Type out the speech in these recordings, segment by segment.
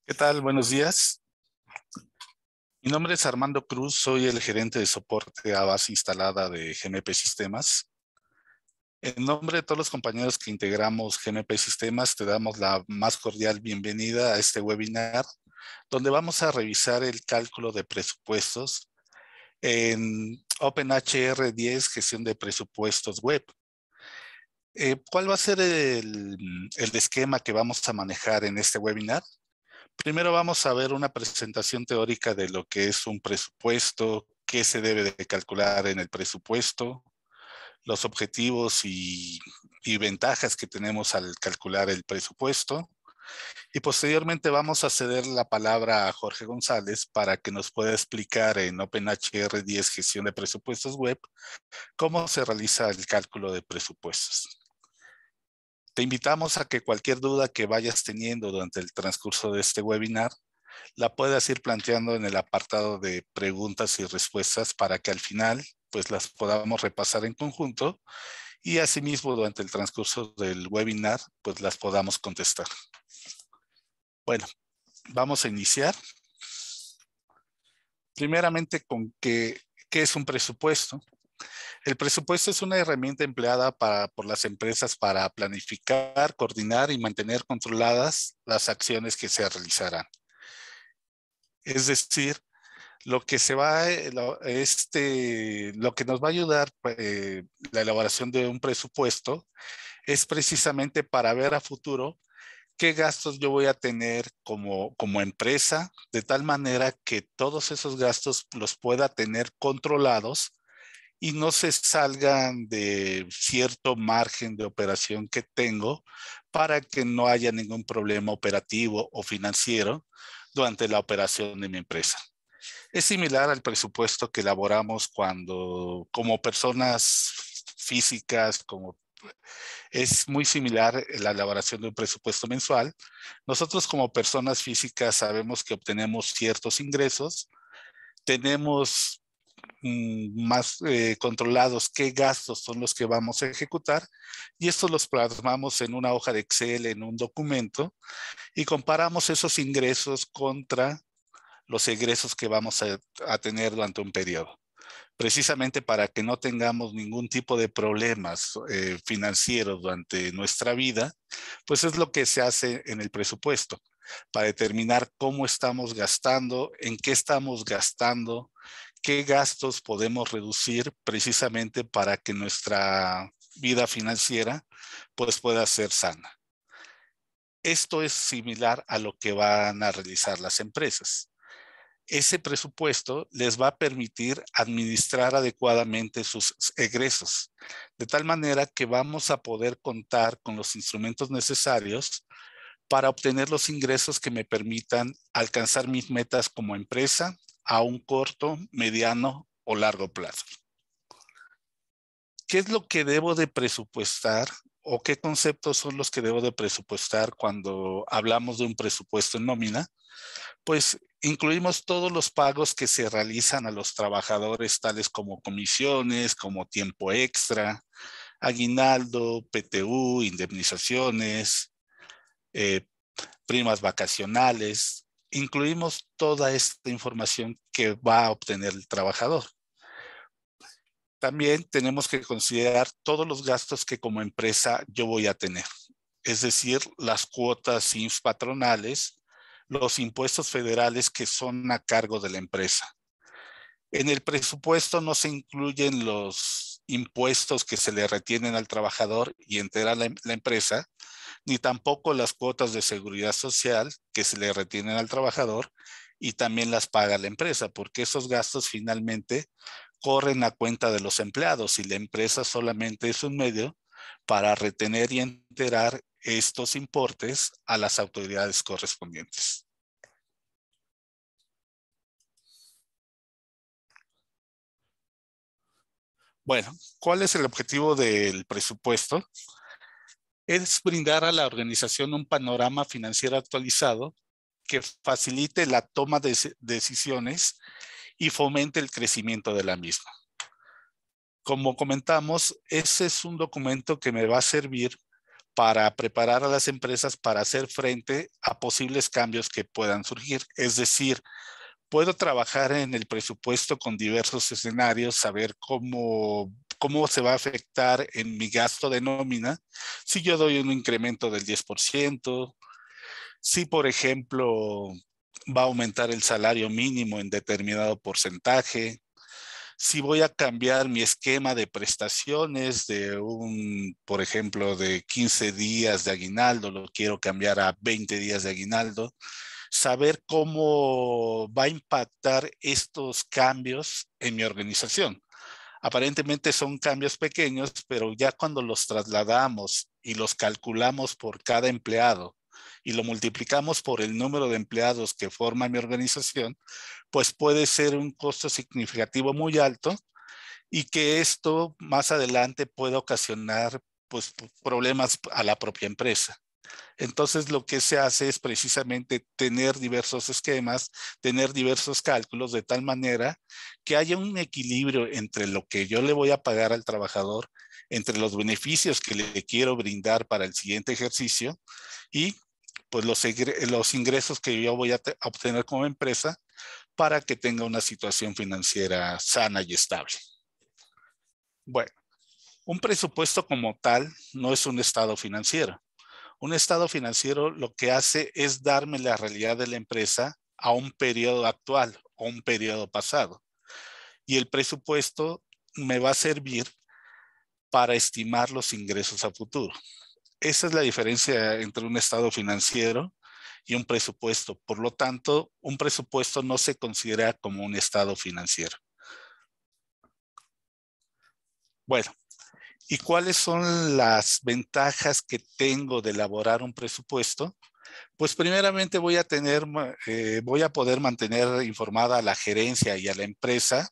¿Qué tal? Buenos días. Mi nombre es Armando Cruz, soy el gerente de soporte a base instalada de GMP Sistemas. En nombre de todos los compañeros que integramos GMP Sistemas, te damos la más cordial bienvenida a este webinar, donde vamos a revisar el cálculo de presupuestos en OpenHR 10, gestión de presupuestos web. ¿Cuál va a ser el esquema que vamos a manejar en este webinar? Primero vamos a ver una presentación teórica de lo que es un presupuesto, qué se debe de calcular en el presupuesto, los objetivos y ventajas que tenemos al calcular el presupuesto. Y posteriormente vamos a ceder la palabra a Jorge González para que nos pueda explicar en OpenHR 10 Gestión de Presupuestos Web cómo se realiza el cálculo de presupuestos. Te invitamos a que cualquier duda que vayas teniendo durante el transcurso de este webinar la puedas ir planteando en el apartado de preguntas y respuestas para que al final pues las podamos repasar en conjunto y asimismo durante el transcurso del webinar pues las podamos contestar. Bueno, vamos a iniciar. Primeramente con qué es un presupuesto. El presupuesto es una herramienta empleada por las empresas para planificar, coordinar y mantener controladas las acciones que se realizarán. Es decir, lo que se va, lo que nos va a ayudar la elaboración de un presupuesto es precisamente para ver a futuro qué gastos yo voy a tener como empresa, de tal manera que todos esos gastos los pueda tener controlados y no se salgan de cierto margen de operación que tengo para que no haya ningún problema operativo o financiero durante la operación de mi empresa. Es similar al presupuesto que elaboramos cuando, como personas físicas, es muy similar la elaboración de un presupuesto mensual. Nosotros como personas físicas sabemos que obtenemos ciertos ingresos, tenemos más controlados qué gastos son los que vamos a ejecutar y estos los plasmamos en una hoja de Excel, en un documento y comparamos esos ingresos contra los egresos que vamos a tener durante un periodo, precisamente para que no tengamos ningún tipo de problemas financieros durante nuestra vida, pues es lo que se hace en el presupuesto, para determinar cómo estamos gastando, en qué estamos gastando, qué gastos podemos reducir precisamente para que nuestra vida financiera pues pueda ser sana. Esto es similar a lo que van a realizar las empresas. Ese presupuesto les va a permitir administrar adecuadamente sus egresos, de tal manera que vamos a poder contar con los instrumentos necesarios para obtener los ingresos que me permitan alcanzar mis metas como empresa a un corto, mediano o largo plazo. ¿Qué es lo que debo de presupuestar o qué conceptos son los que debo de presupuestar cuando hablamos de un presupuesto en nómina? Pues incluimos todos los pagos que se realizan a los trabajadores, tales como comisiones, como tiempo extra, aguinaldo, PTU, indemnizaciones, eh, primas vacacionales. Incluimos toda esta información que va a obtener el trabajador. También tenemos que considerar todos los gastos que como empresa yo voy a tener, es decir, las cuotas INS patronales, los impuestos federales que son a cargo de la empresa. En el presupuesto no se incluyen los impuestos que se le retienen al trabajador y entera la empresa, ni tampoco las cuotas de seguridad social que se le retienen al trabajador y también las paga la empresa, porque esos gastos finalmente corren a cuenta de los empleados y la empresa solamente es un medio para retener y enterar estos importes a las autoridades correspondientes. Bueno, ¿cuál es el objetivo del presupuesto? Es brindar a la organización un panorama financiero actualizado que facilite la toma de decisiones y fomente el crecimiento de la misma. Como comentamos, ese es un documento que me va a servir para preparar a las empresas para hacer frente a posibles cambios que puedan surgir. Es decir, puedo trabajar en el presupuesto con diversos escenarios, saber cómo se va a afectar en mi gasto de nómina si yo doy un incremento del 10%, si por ejemplo va a aumentar el salario mínimo en determinado porcentaje, si voy a cambiar mi esquema de prestaciones de por ejemplo, de 15 días de aguinaldo, lo quiero cambiar a 20 días de aguinaldo, saber cómo va a impactar estos cambios en mi organización. Aparentemente son cambios pequeños, pero ya cuando los trasladamos y los calculamos por cada empleado y lo multiplicamos por el número de empleados que forma mi organización, pues puede ser un costo significativo muy alto y que esto más adelante puede ocasionar pues problemas a la propia empresa. Entonces lo que se hace es precisamente tener diversos esquemas, tener diversos cálculos de tal manera que haya un equilibrio entre lo que yo le voy a pagar al trabajador, entre los beneficios que le quiero brindar para el siguiente ejercicio y pues los ingresos que yo voy a obtener como empresa para que tenga una situación financiera sana y estable. Bueno, un presupuesto como tal no es un estado financiero. Un estado financiero lo que hace es darme la realidad de la empresa a un periodo actual o un periodo pasado. Y el presupuesto me va a servir para estimar los ingresos a futuro. Esa es la diferencia entre un estado financiero y un presupuesto. Por lo tanto, un presupuesto no se considera como un estado financiero. Bueno, ¿y cuáles son las ventajas que tengo de elaborar un presupuesto? Pues primeramente voy a poder mantener informada a la gerencia y a la empresa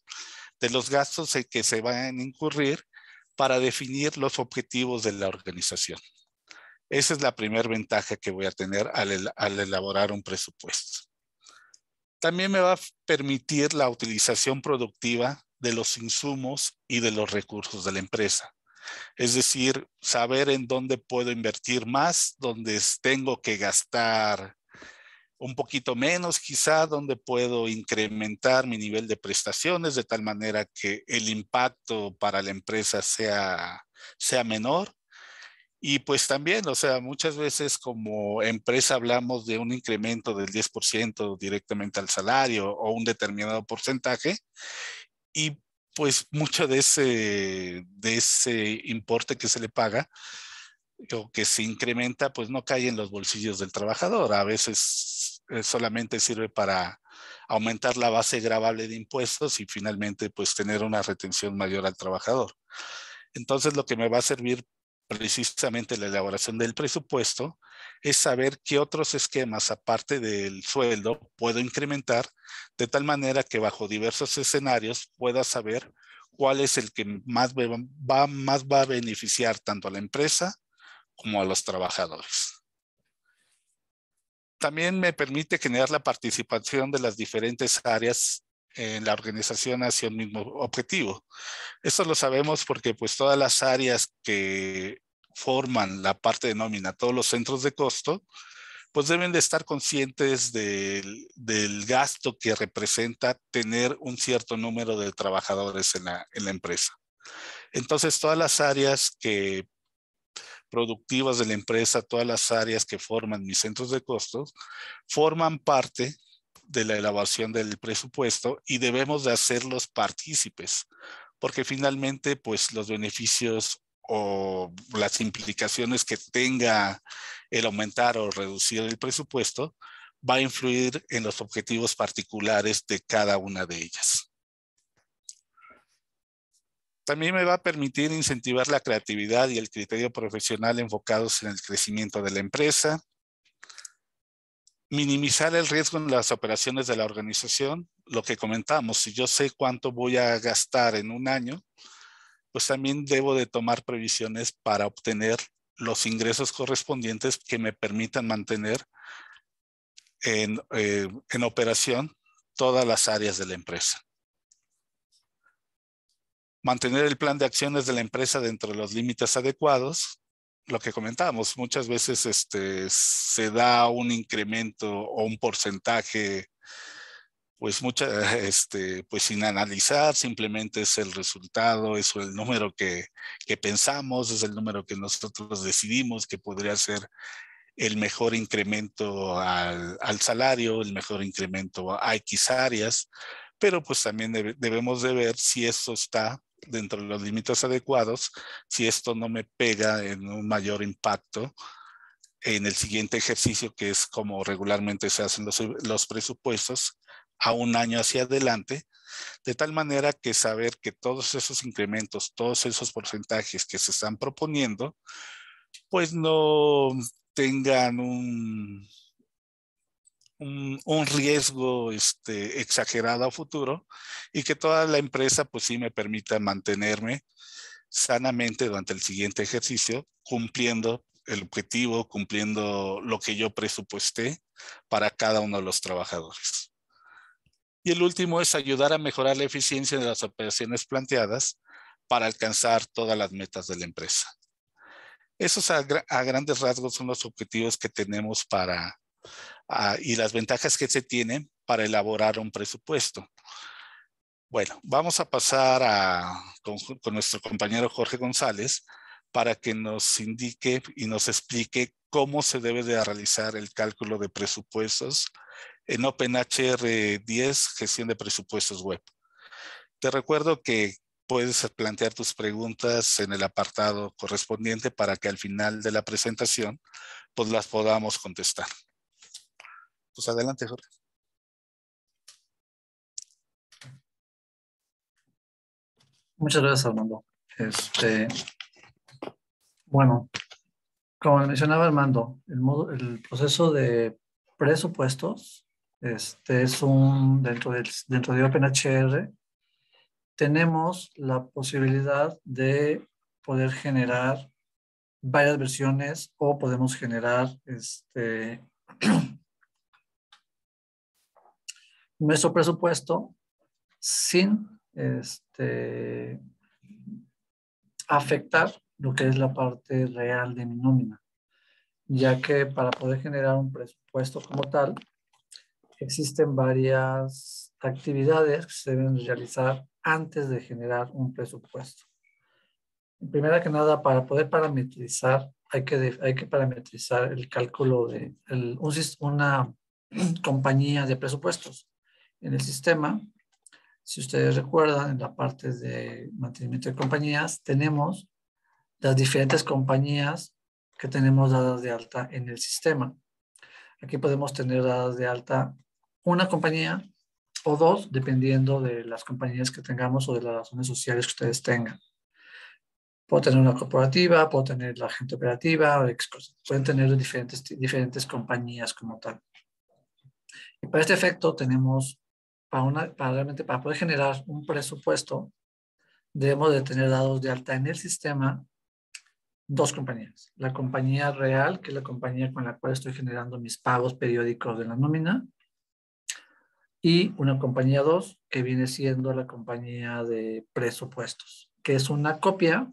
de los gastos que se van a incurrir para definir los objetivos de la organización. Esa es la primera ventaja que voy a tener al elaborar un presupuesto. También me va a permitir la utilización productiva de los insumos y de los recursos de la empresa. Es decir, saber en dónde puedo invertir más, dónde tengo que gastar un poquito menos, quizá donde puedo incrementar mi nivel de prestaciones de tal manera que el impacto para la empresa sea menor. Y pues también, o sea, muchas veces como empresa hablamos de un incremento del 10% directamente al salario o un determinado porcentaje y pues mucho de ese importe que se le paga o que se incrementa, pues no cae en los bolsillos del trabajador. A veces solamente sirve para aumentar la base gravable de impuestos y finalmente pues tener una retención mayor al trabajador. Entonces lo que me va a servir precisamente la elaboración del presupuesto es saber qué otros esquemas aparte del sueldo puedo incrementar de tal manera que bajo diversos escenarios pueda saber cuál es el que más va a beneficiar tanto a la empresa como a los trabajadores. También me permite generar la participación de las diferentes áreas en la organización hacia un mismo objetivo. Esto lo sabemos porque pues todas las áreas que forman la parte de nómina, todos los centros de costo, pues deben de estar conscientes del gasto que representa tener un cierto número de trabajadores en la empresa. Entonces, todas las áreas productivas de la empresa, todas las áreas que forman mis centros de costos, forman parte de la elaboración del presupuesto y debemos de hacerlos partícipes, porque finalmente, pues los beneficios o las implicaciones que tenga el aumentar o reducir el presupuesto va a influir en los objetivos particulares de cada una de ellas. También me va a permitir incentivar la creatividad y el criterio profesional enfocados en el crecimiento de la empresa, minimizar el riesgo en las operaciones de la organización, lo que comentamos, si yo sé cuánto voy a gastar en un año, pues también debo de tomar previsiones para obtener los ingresos correspondientes que me permitan mantener en operación todas las áreas de la empresa. Mantener el plan de acciones de la empresa dentro de los límites adecuados, lo que comentábamos, muchas veces se da un incremento o un porcentaje, pues pues sin analizar, simplemente es el resultado, es el número que pensamos, es el número que nosotros decidimos que podría ser el mejor incremento al salario, el mejor incremento a X áreas, pero pues también debemos de ver si esto está dentro de los límites adecuados, si esto no me pega en un mayor impacto en el siguiente ejercicio, que es como regularmente se hacen los presupuestos a un año hacia adelante, de tal manera que saber que todos esos incrementos, todos esos porcentajes que se están proponiendo, pues no tengan un riesgo exagerado a futuro y que toda la empresa pues sí me permita mantenerme sanamente durante el siguiente ejercicio, cumpliendo el objetivo, cumpliendo lo que yo presupuesté para cada uno de los trabajadores. Y el último es ayudar a mejorar la eficiencia de las operaciones planteadas para alcanzar todas las metas de la empresa. Esos a grandes rasgos son los objetivos que tenemos y las ventajas que se tienen para elaborar un presupuesto. Bueno, vamos a pasar con nuestro compañero Jorge González para que nos indique y nos explique cómo se debe de realizar el cálculo de presupuestos en OpenHR 10, gestión de presupuestos web. Te recuerdo que puedes plantear tus preguntas en el apartado correspondiente para que al final de la presentación pues las podamos contestar. Pues adelante, Jorge. Muchas gracias, Armando. Bueno, como mencionaba Armando, el proceso de presupuestos es dentro de OpenHR tenemos la posibilidad de poder generar varias versiones o podemos generar nuestro presupuesto sin afectar lo que es la parte real de mi nómina, ya que para poder generar un presupuesto como tal, existen varias actividades que se deben realizar antes de generar un presupuesto. Primero que nada, para poder parametrizar, hay que parametrizar el cálculo de una compañía de presupuestos. En el sistema, si ustedes recuerdan, en la parte de mantenimiento de compañías, tenemos las diferentes compañías que tenemos dadas de alta en el sistema. Aquí podemos tener dadas de alta una compañía o dos, dependiendo de las compañías que tengamos o de las razones sociales que ustedes tengan. Puedo tener una corporativa, puedo tener la agente operativa, pueden tener diferentes compañías como tal. Y para este efecto tenemos, realmente para poder generar un presupuesto, debemos de tener dados de alta en el sistema dos compañías. La compañía real, que es la compañía con la cual estoy generando mis pagos periódicos de la nómina, y una compañía 2, que viene siendo la compañía de presupuestos, que es una copia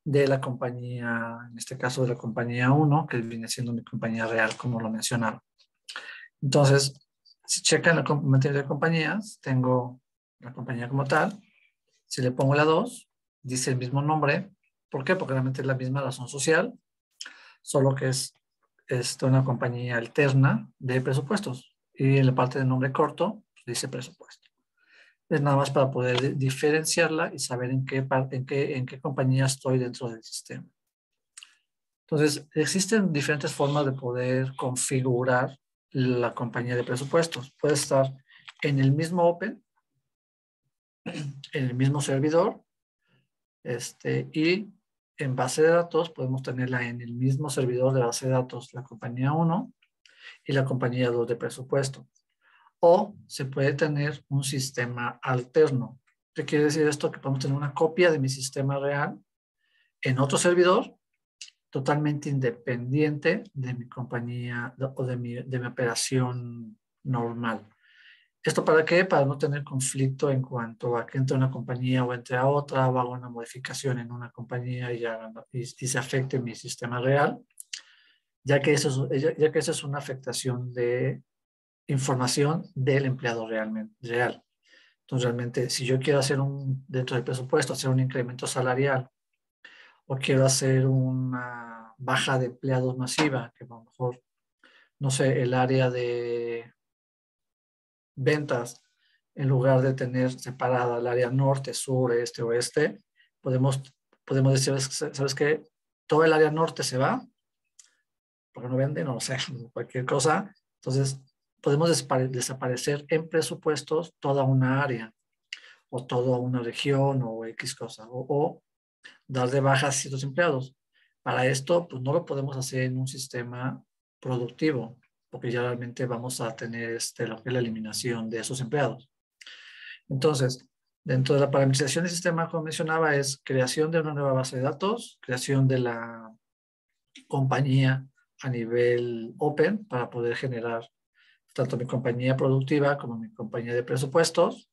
de la compañía, en este caso de la compañía 1, que viene siendo mi compañía real, como lo mencionaba. Entonces, si checan la materia de compañías, tengo la compañía como tal. Si le pongo la 2, dice el mismo nombre. ¿Por qué? Porque realmente es la misma razón social, solo que es una compañía alterna de presupuestos. Y en la parte de nombre corto, pues dice presupuesto. Es nada más para poder diferenciarla y saber en qué compañía estoy dentro del sistema. Entonces, existen diferentes formas de poder configurar la compañía de presupuestos. Puede estar en el mismo Open, en el mismo servidor, y en base de datos podemos tenerla en el mismo servidor de base de datos, la compañía 1 y la compañía 2 de presupuesto. O se puede tener un sistema alterno. ¿Qué quiere decir esto? Que podemos tener una copia de mi sistema real en otro servidor totalmente independiente de mi compañía o de mi operación normal. ¿Esto para qué? Para no tener conflicto en cuanto a que entre una compañía o entre a otra, o haga una modificación en una compañía y se afecte mi sistema real, ya que esa es una afectación de información del empleado real. Entonces, realmente, si yo quiero hacer dentro del presupuesto, hacer un incremento salarial o quiero hacer una baja de empleados masiva, que a lo mejor, no sé, el área de ventas, en lugar de tener separada el área norte, sur, este, oeste, podemos, podemos decir, ¿sabes qué? Todo el área norte se va, porque no vende, no lo sé, cualquier cosa. Entonces, podemos desaparecer en presupuestos toda una área o toda una región o X cosa, o dar de baja a ciertos empleados. Para esto, pues no lo podemos hacer en un sistema productivo, porque ya realmente vamos a tener lo que es la eliminación de esos empleados. Entonces, dentro de la parametrización del sistema, como mencionaba, es creación de una nueva base de datos, creación de la compañía a nivel open para poder generar tanto mi compañía productiva como mi compañía de presupuestos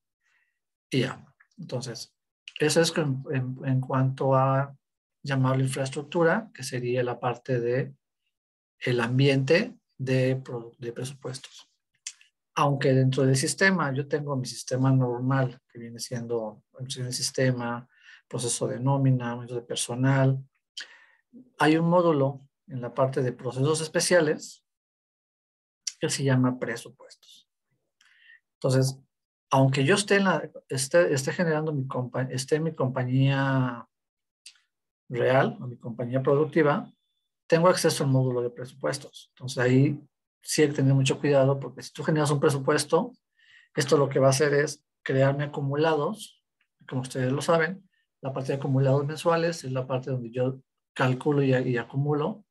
y ya. Entonces, eso es en cuanto a llamarlo infraestructura, que sería la parte de el ambiente de presupuestos. Aunque dentro del sistema yo tengo mi sistema normal, que viene siendo el sistema, proceso de nómina, aumento de personal, hay un módulo en la parte de procesos especiales que se llama presupuestos. Entonces, aunque yo esté generando esté en mi compañía real o mi compañía productiva, tengo acceso al módulo de presupuestos. Entonces ahí sí hay que tener mucho cuidado porque si tú generas un presupuesto, esto lo que va a hacer es crearme acumulados, como ustedes lo saben, la parte de acumulados mensuales es la parte donde yo calculo y acumulo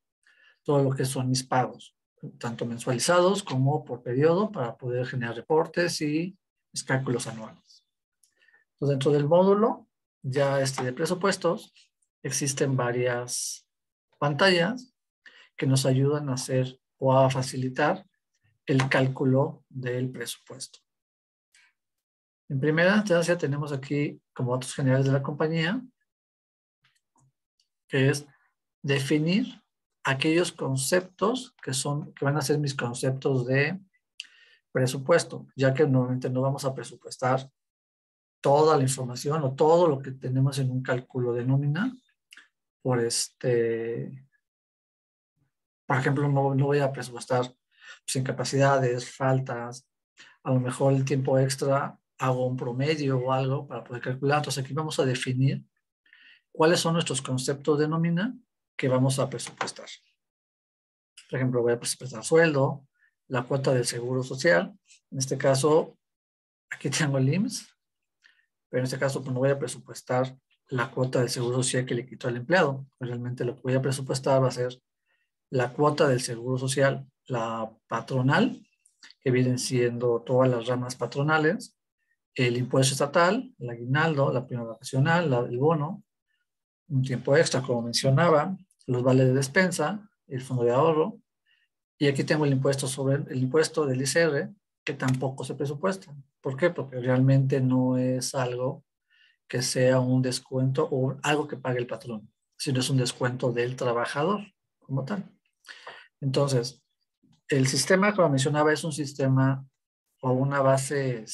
todo lo que son mis pagos, tanto mensualizados como por periodo para poder generar reportes y mis cálculos anuales. Entonces, dentro del módulo ya de presupuestos existen varias pantallas que nos ayudan a hacer o a facilitar el cálculo del presupuesto. En primera instancia tenemos aquí como datos generales de la compañía, que es definir aquellos conceptos que van a ser mis conceptos de presupuesto, ya que normalmente no vamos a presupuestar toda la información o todo lo que tenemos en un cálculo de nómina por por ejemplo, no voy a presupuestar pues, incapacidades, faltas, a lo mejor el tiempo extra hago un promedio o algo para poder calcular. Entonces aquí vamos a definir cuáles son nuestros conceptos de nómina que vamos a presupuestar. Por ejemplo, voy a presupuestar sueldo, la cuota del seguro social. En este caso, aquí tengo el IMSS, pero en este caso pues, no voy a presupuestar la cuota del seguro social que le quitó al empleado. Realmente lo que voy a presupuestar va a ser la cuota del seguro social, la patronal, que vienen siendo todas las ramas patronales, el impuesto estatal, el aguinaldo, la prima vacacional, el bono, un tiempo extra, como mencionaba, los vales de despensa, el fondo de ahorro, y aquí tengo el impuesto el impuesto del ICR, que tampoco se presupuesta. ¿Por qué? Porque realmente no es algo que sea un descuento o algo que pague el patrón, sino es un descuento del trabajador como tal. Entonces, el sistema, como mencionaba, es un sistema o una base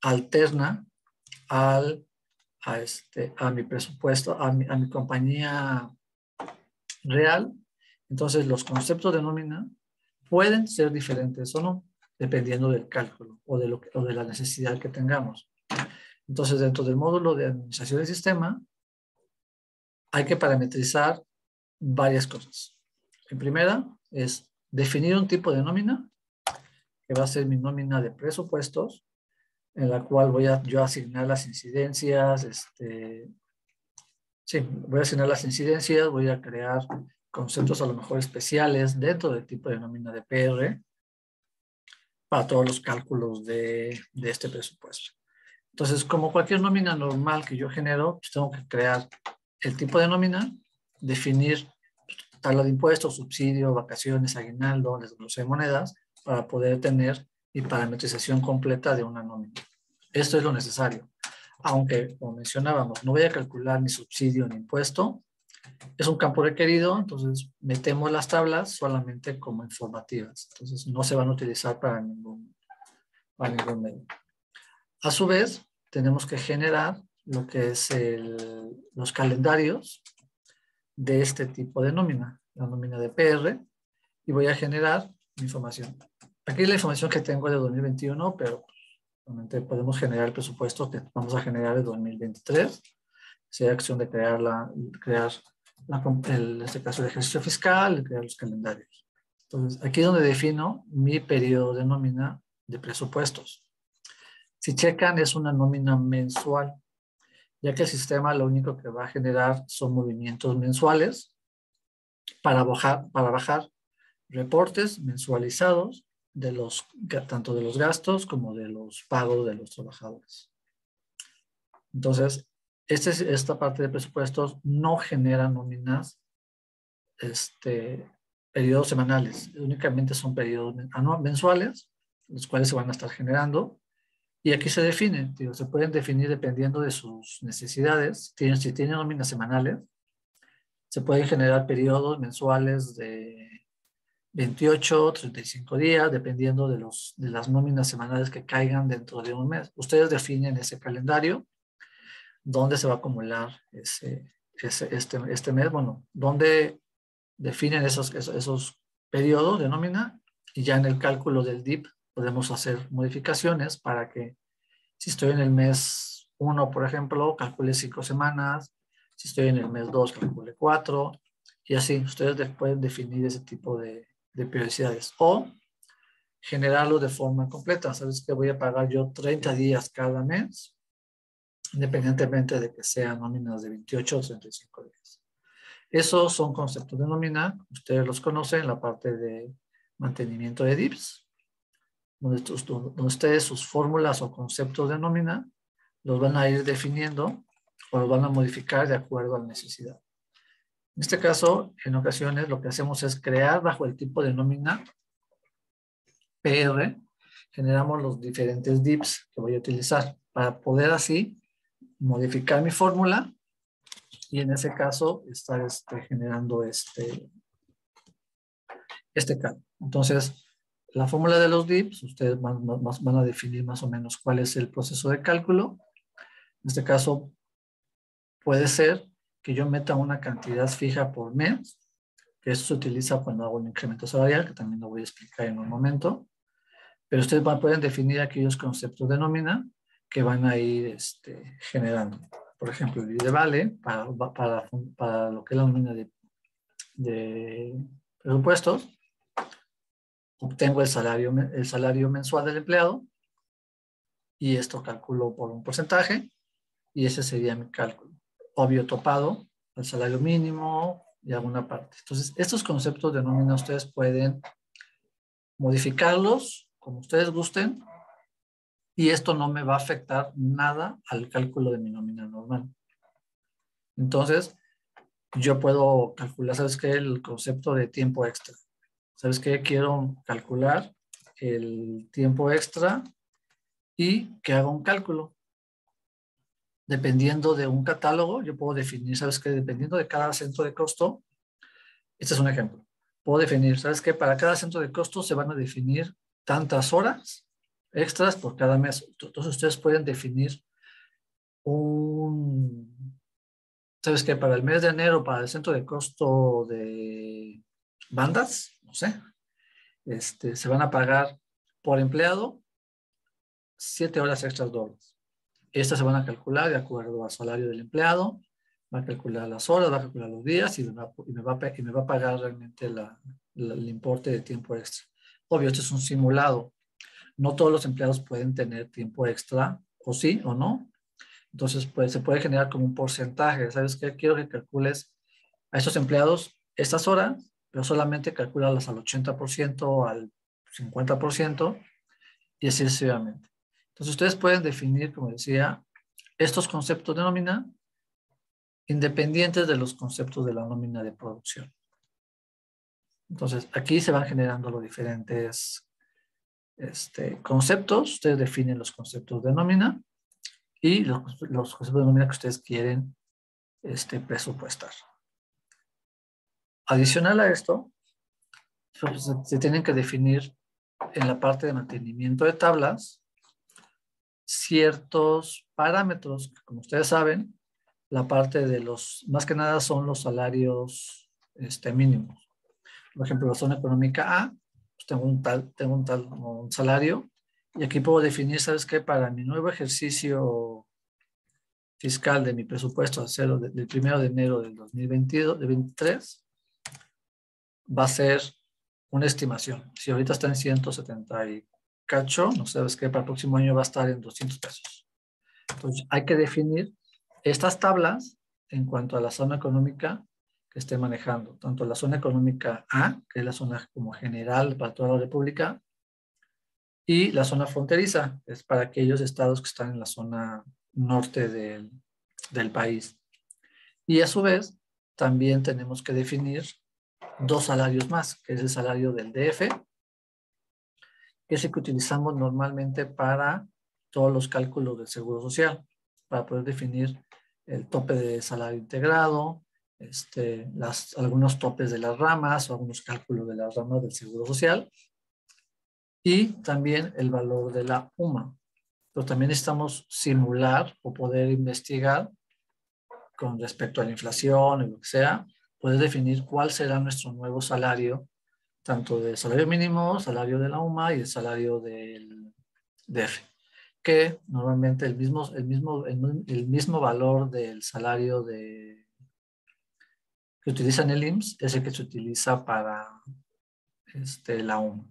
alterna a mi presupuesto, a mi compañía real. Entonces, los conceptos de nómina pueden ser diferentes o no, dependiendo del cálculo o de la necesidad que tengamos. Entonces, dentro del módulo de administración del sistema, hay que parametrizar varias cosas. En primera, es definir un tipo de nómina, que va a ser mi nómina de presupuestos, en la cual voy a yo asignar las incidencias, voy a asignar las incidencias, voy a crear conceptos a lo mejor especiales dentro del tipo de nómina de PR para todos los cálculos de este presupuesto. Entonces, como cualquier nómina normal que yo genero, pues tengo que crear el tipo de nómina, definir tabla de impuestos, subsidio, vacaciones, aguinaldo, desglose de monedas, para poder tener y parametrización completa de una nómina. Esto es lo necesario. Aunque, como mencionábamos, no voy a calcular ni subsidio ni impuesto, es un campo requerido, entonces metemos las tablas solamente como informativas. Entonces no se van a utilizar para ningún medio. A su vez, tenemos que generar lo que es los calendarios de este tipo de nómina, la nómina de PR, y voy a generar mi información. Aquí es la información que tengo de 2021, pero realmente podemos generar el presupuesto que vamos a generar de 2023. Sería acción de crear en este caso el ejercicio fiscal y crear los calendarios. Entonces, aquí es donde defino mi periodo de nómina de presupuestos. Si checan, es una nómina mensual, ya que el sistema lo único que va a generar son movimientos mensuales para bajar reportes mensualizados tanto de los gastos como de los pagos de los trabajadores. Entonces, esta parte de presupuestos no genera nóminas, periodos semanales, únicamente son periodos mensuales, los cuales se van a estar generando. Y aquí se definen, se pueden definir dependiendo de sus necesidades. Si tienen nóminas semanales, se pueden generar periodos mensuales de 28, 35 días, dependiendo de las nóminas semanales que caigan dentro de un mes. Ustedes definen ese calendario, dónde se va a acumular este mes, bueno, dónde definen esos periodos de nómina, y ya en el cálculo del DIP podemos hacer modificaciones para que si estoy en el mes 1, por ejemplo, calcule 5 semanas, si estoy en el mes 2, calcule 4, y así ustedes pueden definir ese tipo de periodicidades o generarlo de forma completa. Sabes que voy a pagar yo 30 días cada mes, independientemente de que sean nóminas de 28 o 35 días. Esos son conceptos de nómina, ustedes los conocen en la parte de mantenimiento de DIPS, donde ustedes sus fórmulas o conceptos de nómina los van a ir definiendo o los van a modificar de acuerdo a la necesidad. En este caso, en ocasiones lo que hacemos es crear bajo el tipo de nómina PR, generamos los diferentes DIPs que voy a utilizar para poder así modificar mi fórmula y en ese caso estar generando este cálculo. Entonces, la fórmula de los DIPs, ustedes van a definir más o menos cuál es el proceso de cálculo. En este caso, puede ser que yo meta una cantidad fija por mes, que eso se utiliza cuando hago un incremento salarial, que también lo voy a explicar en un momento. Pero ustedes pueden definir aquellos conceptos de nómina que van a ir generando. Por ejemplo, el IDVALE para lo que es la nómina de presupuestos. Obtengo el salario mensual del empleado y esto calculo por un porcentaje y ese sería mi cálculo. Obvio topado al salario mínimo y alguna parte. Entonces, estos conceptos de nómina ustedes pueden modificarlos como ustedes gusten y esto no me va a afectar nada al cálculo de mi nómina normal. Entonces, yo puedo calcular, ¿sabes qué? El concepto de tiempo extra. ¿Sabes qué? Quiero calcular el tiempo extra y que haga un cálculo. Dependiendo de un catálogo, yo puedo definir, ¿sabes qué? Dependiendo de cada centro de costo, este es un ejemplo. Puedo definir, ¿sabes qué? Para cada centro de costo se van a definir tantas horas extras por cada mes. Entonces ustedes pueden definir ¿sabes qué? Para el mes de enero, para el centro de costo de bandas, no sé, se van a pagar por empleado 7 horas extras dobles. Estas se van a calcular de acuerdo al salario del empleado, va a calcular las horas, va a calcular los días y me va a pagar realmente el importe de tiempo extra. Obvio, esto es un simulado. No todos los empleados pueden tener tiempo extra, o sí o no. Entonces, pues, se puede generar como un porcentaje. ¿Sabes qué? Quiero que calcules a estos empleados estas horas, pero solamente calcúlalas al 80%, al 50% y así sucesivamente. Entonces, ustedes pueden definir, como decía, estos conceptos de nómina independientes de los conceptos de la nómina de producción. Entonces, aquí se van generando los diferentes conceptos. Ustedes definen los conceptos de nómina y los conceptos de nómina que ustedes quieren presupuestar. Adicional a esto, pues, se tienen que definir en la parte de mantenimiento de tablas ciertos parámetros que, como ustedes saben, la parte de más que nada son los salarios mínimos. Por ejemplo, la zona económica A, pues tengo un salario, y aquí puedo definir, ¿sabes qué? Para mi nuevo ejercicio fiscal de mi presupuesto del 1 de enero del 2023, va a ser una estimación. Si ahorita está en 170 y cacho, no sabes qué, para el próximo año va a estar en 200 pesos. Entonces, hay que definir estas tablas en cuanto a la zona económica que esté manejando, tanto la zona económica A, que es la zona como general para toda la República, y la zona fronteriza, es para aquellos estados que están en la zona norte del país. Y a su vez, también tenemos que definir 2 salarios más, que es el salario del DF, que es el que utilizamos normalmente para todos los cálculos del Seguro Social, para poder definir el tope de salario integrado, algunos topes de las ramas o algunos cálculos de las ramas del Seguro Social, y también el valor de la UMA. Pero también necesitamos simular o poder investigar con respecto a la inflación o lo que sea, poder definir cuál será nuestro nuevo salario, tanto de salario mínimo, salario de la UMA y el salario del DF, que normalmente el mismo valor del salario que utiliza en el IMSS es el que se utiliza para la UMA.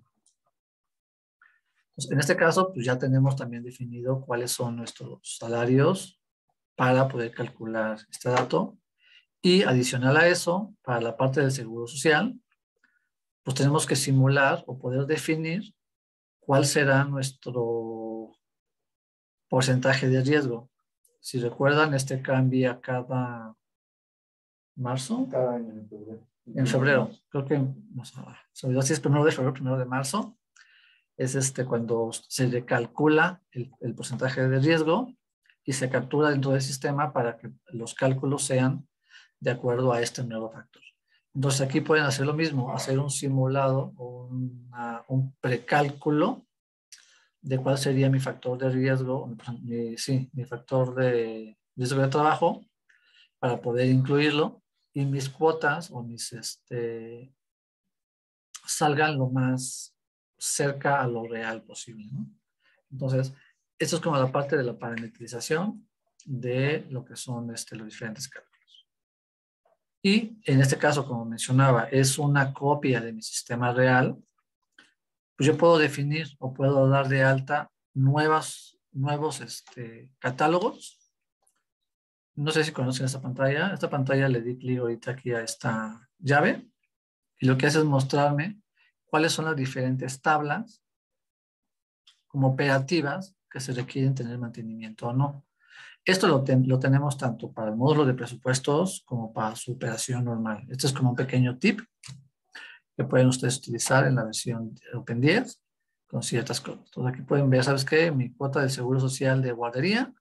Entonces, en este caso, pues ya tenemos también definido cuáles son nuestros salarios para poder calcular este dato. Y adicional a eso, para la parte del Seguro Social, pues tenemos que simular o poder definir cuál será nuestro porcentaje de riesgo. Si recuerdan, cambia cada marzo. Cada año en febrero. En febrero. Creo que, no sé, se olvidó si es 1 de febrero, 1 de marzo. Es cuando se le calcula el porcentaje de riesgo y se captura dentro del sistema para que los cálculos sean de acuerdo a este nuevo factor. Entonces aquí pueden hacer lo mismo, hacer un simulado o un precálculo de cuál sería mi factor de riesgo, mi factor de riesgo de trabajo para poder incluirlo y mis cuotas o salgan lo más cerca a lo real posible, ¿no? Entonces, esto es como la parte de la parametrización de lo que son los diferentes cálculos. Y en este caso, como mencionaba, es una copia de mi sistema real. Pues yo puedo definir o puedo dar de alta nuevos catálogos. No sé si conocen esta pantalla. Esta pantalla le di clic ahorita aquí a esta llave y lo que hace es mostrarme cuáles son las diferentes tablas como operativas que se requieren tener mantenimiento o no. Esto lo tenemos tanto para el módulo de presupuestos como para su operación normal. Este es como un pequeño tip que pueden ustedes utilizar en la versión Open 10 con ciertas cosas. Entonces aquí pueden ver, ¿sabes qué? Mi cuota de seguro social de guardería,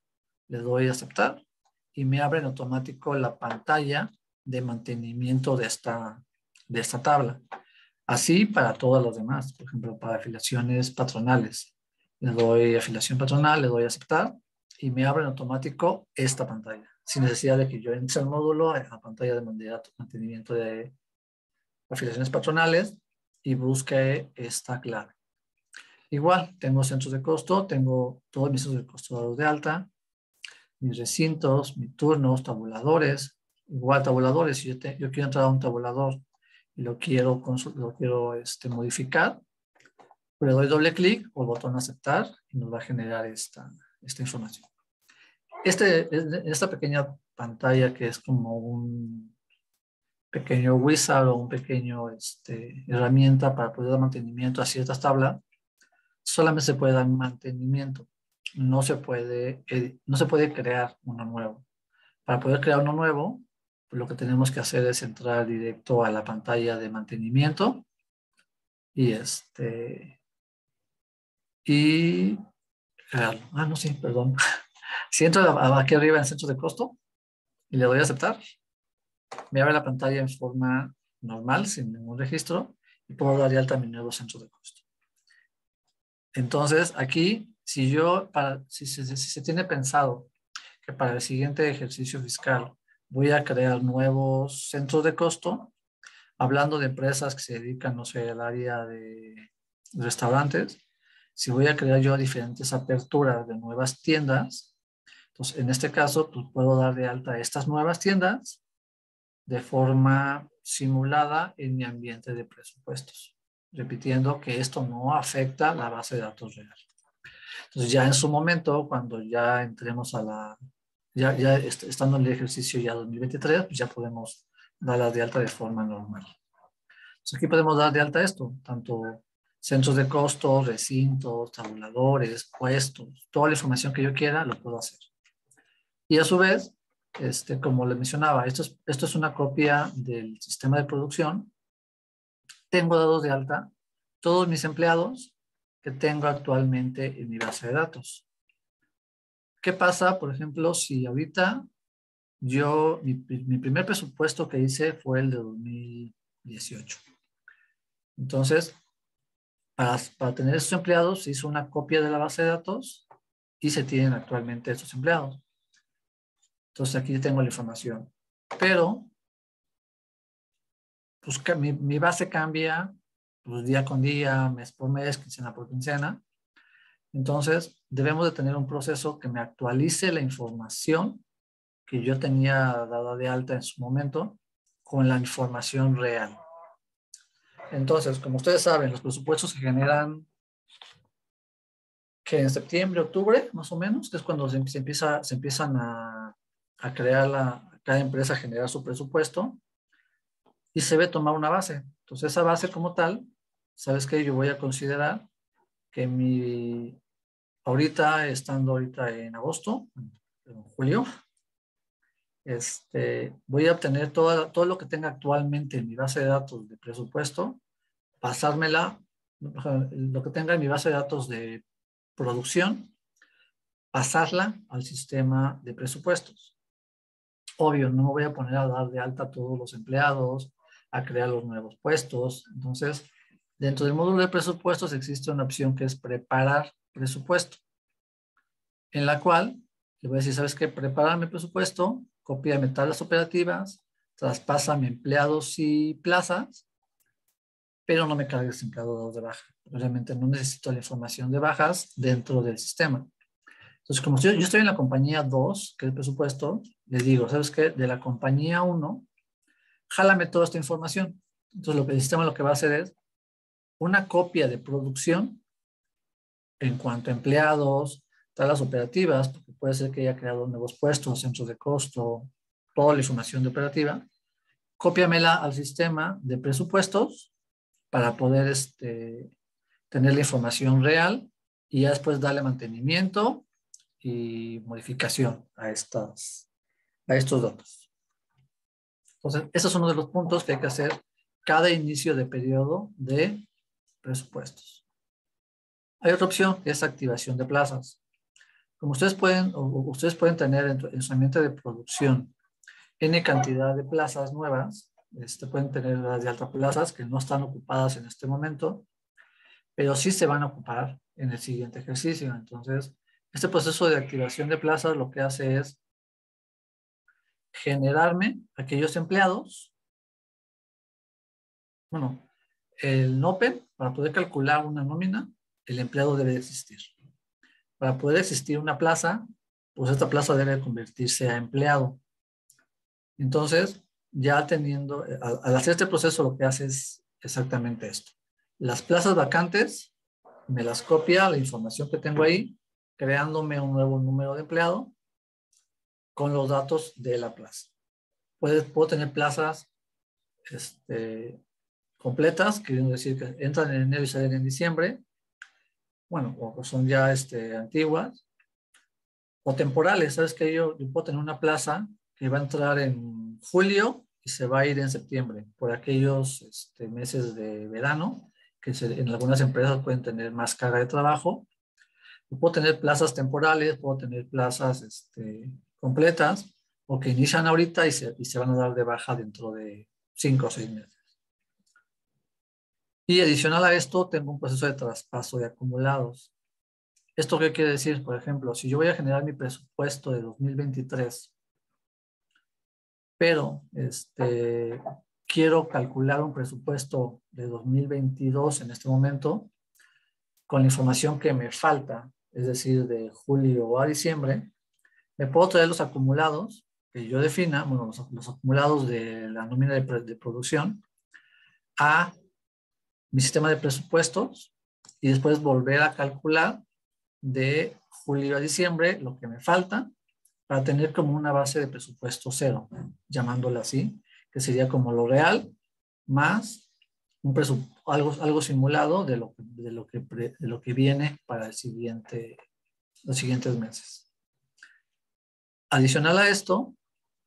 le doy a aceptar y me abre en automático la pantalla de mantenimiento de esta tabla. Así para todas las demás, por ejemplo, para afiliaciones patronales. Le doy afiliación patronal, le doy a aceptar y me abre en automático esta pantalla, sin necesidad de que yo entre al módulo a la pantalla de mantenimiento de afiliaciones patronales y busque esta clave. Igual, tengo centros de costo, tengo todos mis centros de costo dados de alta, mis recintos, mis turnos, tabuladores. Igual tabuladores, si yo quiero entrar a un tabulador y lo quiero modificar, le doy doble clic o el botón aceptar y nos va a generar esta información. Esta pequeña pantalla que es como un pequeño wizard o un pequeño herramienta para poder dar mantenimiento a ciertas tablas, solamente se puede dar mantenimiento. No se puede crear uno nuevo. Para poder crear uno nuevo, pues lo que tenemos que hacer es entrar directo a la pantalla de mantenimiento y y no, sí, perdón. Si entro aquí arriba en centro de costo y le doy a aceptar, me abre la pantalla en forma normal, sin ningún registro, y puedo dar de alta mi nuevo centro de costo. Entonces, aquí, si se tiene pensado que para el siguiente ejercicio fiscal voy a crear nuevos centros de costo, hablando de empresas que se dedican, no sé, al área de restaurantes, si voy a crear yo diferentes aperturas de nuevas tiendas, entonces en este caso pues puedo dar de alta estas nuevas tiendas de forma simulada en mi ambiente de presupuestos, repitiendo que esto no afecta la base de datos real. Entonces ya en su momento, cuando ya entremos a ya estando en el ejercicio ya 2023, pues ya podemos darlas de alta de forma normal. Entonces aquí podemos dar de alta esto, tanto centros de costos, recintos, tabuladores, puestos, toda la información que yo quiera lo puedo hacer. Y a su vez, como les mencionaba, esto es una copia del sistema de producción. Tengo dados de alta todos mis empleados que tengo actualmente en mi base de datos. ¿Qué pasa, por ejemplo, si ahorita mi primer presupuesto que hice fue el de 2018? Entonces, para tener estos empleados, se hizo una copia de la base de datos y se tienen actualmente estos empleados. Entonces, aquí tengo la información. Pero, pues mi base cambia pues, día con día, mes por mes, quincena por quincena. Entonces, debemos de tener un proceso que me actualice la información que yo tenía dada de alta en su momento con la información real. Entonces, como ustedes saben, los presupuestos se generan que en septiembre, octubre, más o menos, que es cuando se empiezan a crear cada empresa genera su presupuesto y se debe tomar una base. Entonces, esa base como tal, ¿sabes qué? Yo voy a considerar que estando ahorita en agosto, en julio, voy a obtener todo lo que tenga actualmente en mi base de datos de presupuesto, pasármela, lo que tenga en mi base de datos de producción, pasarla al sistema de presupuestos. Obvio, no me voy a poner a dar de alta a todos los empleados, a crear los nuevos puestos. Entonces, dentro del módulo de presupuestos existe una opción que es preparar presupuesto, en la cual le voy a decir, ¿sabes qué? Prepara mi presupuesto, cópiame tablas operativas, traspásame empleados y plazas, pero no me cargues empleados de baja. Obviamente no necesito la información de bajas dentro del sistema. Entonces, como yo estoy en la compañía 2, que es el presupuesto, les digo, ¿sabes qué? De la compañía 1, jálame toda esta información. Entonces, el sistema lo que va a hacer es una copia de producción en cuanto a empleados, tablas operativas, porque puede ser que haya creado nuevos puestos, centros de costo, toda la información de operativa. Cópiamela al sistema de presupuestos para poder tener la información real y ya después darle mantenimiento y modificación a estos datos. Entonces, esos son uno de los puntos que hay que hacer cada inicio de periodo de presupuestos. Hay otra opción que es activación de plazas. Como ustedes pueden tener en su ambiente de producción N cantidad de plazas nuevas, pueden tener las de alta plazas que no están ocupadas en este momento, pero sí se van a ocupar en el siguiente ejercicio. Entonces, este proceso de activación de plazas lo que hace es generarme aquellos empleados. Bueno, el NOPE, para poder calcular una nómina, el empleado debe existir. Para poder existir una plaza, pues esta plaza debe convertirse a empleado. Entonces, ya al hacer este proceso, lo que hace es exactamente esto. Las plazas vacantes, me las copia la información que tengo ahí, creándome un nuevo número de empleado con los datos de la plaza. Puedo tener plazas completas, queriendo decir que entran en enero y salen en diciembre, bueno, o son ya antiguas, o temporales. Sabes que yo puedo tener una plaza que va a entrar en julio y se va a ir en septiembre, por aquellos meses de verano, que en algunas empresas pueden tener más carga de trabajo Puedo tener plazas temporales, puedo tener plazas completas, o que inician ahorita y se van a dar de baja dentro de 5 o 6 meses. Y adicional a esto, tengo un proceso de traspaso de acumulados. ¿Esto qué quiere decir? Por ejemplo, si yo voy a generar mi presupuesto de 2023, pero quiero calcular un presupuesto de 2022 en este momento, con la información que me falta, es decir, de julio a diciembre, me puedo traer los acumulados que yo defina, bueno, los acumulados de la nómina de producción, a mi sistema de presupuestos y después volver a calcular de julio a diciembre lo que me falta para tener como una base de presupuesto cero, llamándola así, que sería como lo real más algo simulado de lo que viene para los siguientes meses. Adicional a esto,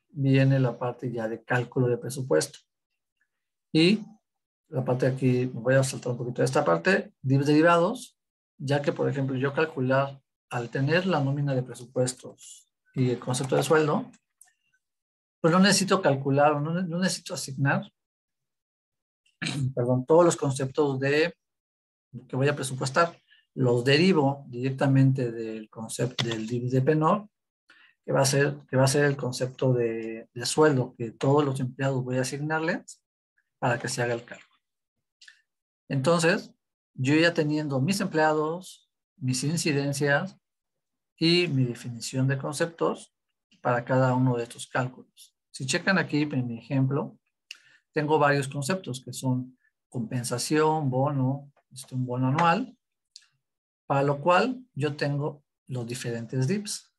viene la parte ya de cálculo de presupuesto. Y la parte de aquí, me voy a saltar un poquito de esta parte, derivados, ya que, por ejemplo, yo calcular, al tener la nómina de presupuestos y el concepto de sueldo, pues no necesito calcular, no necesito asignar, perdón, todos los conceptos que voy a presupuestar. Los derivo directamente del concepto del div de PENOR, que va a ser el concepto de sueldo que todos los empleados voy a asignarles para que se haga el cálculo. Entonces, yo ya teniendo mis empleados, mis incidencias y mi definición de conceptos para cada uno de estos cálculos. Si checan aquí en mi ejemplo, tengo varios conceptos que son compensación, bono, un bono anual, para lo cual yo tengo los diferentes DIPs.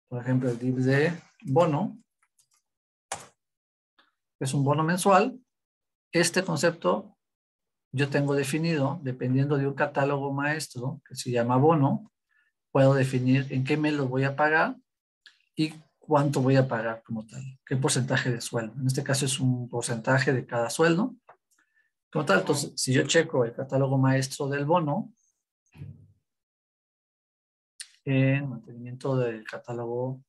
Por ejemplo, el DIP de bono, que es un bono mensual. Este concepto yo tengo definido, dependiendo de un catálogo maestro que se llama bono, puedo definir en qué mes los voy a pagar y cuánto voy a pagar como tal, qué porcentaje de sueldo. En este caso es un porcentaje de cada sueldo. Como tal, entonces, si yo checo el catálogo maestro del bono, en mantenimiento del catálogo,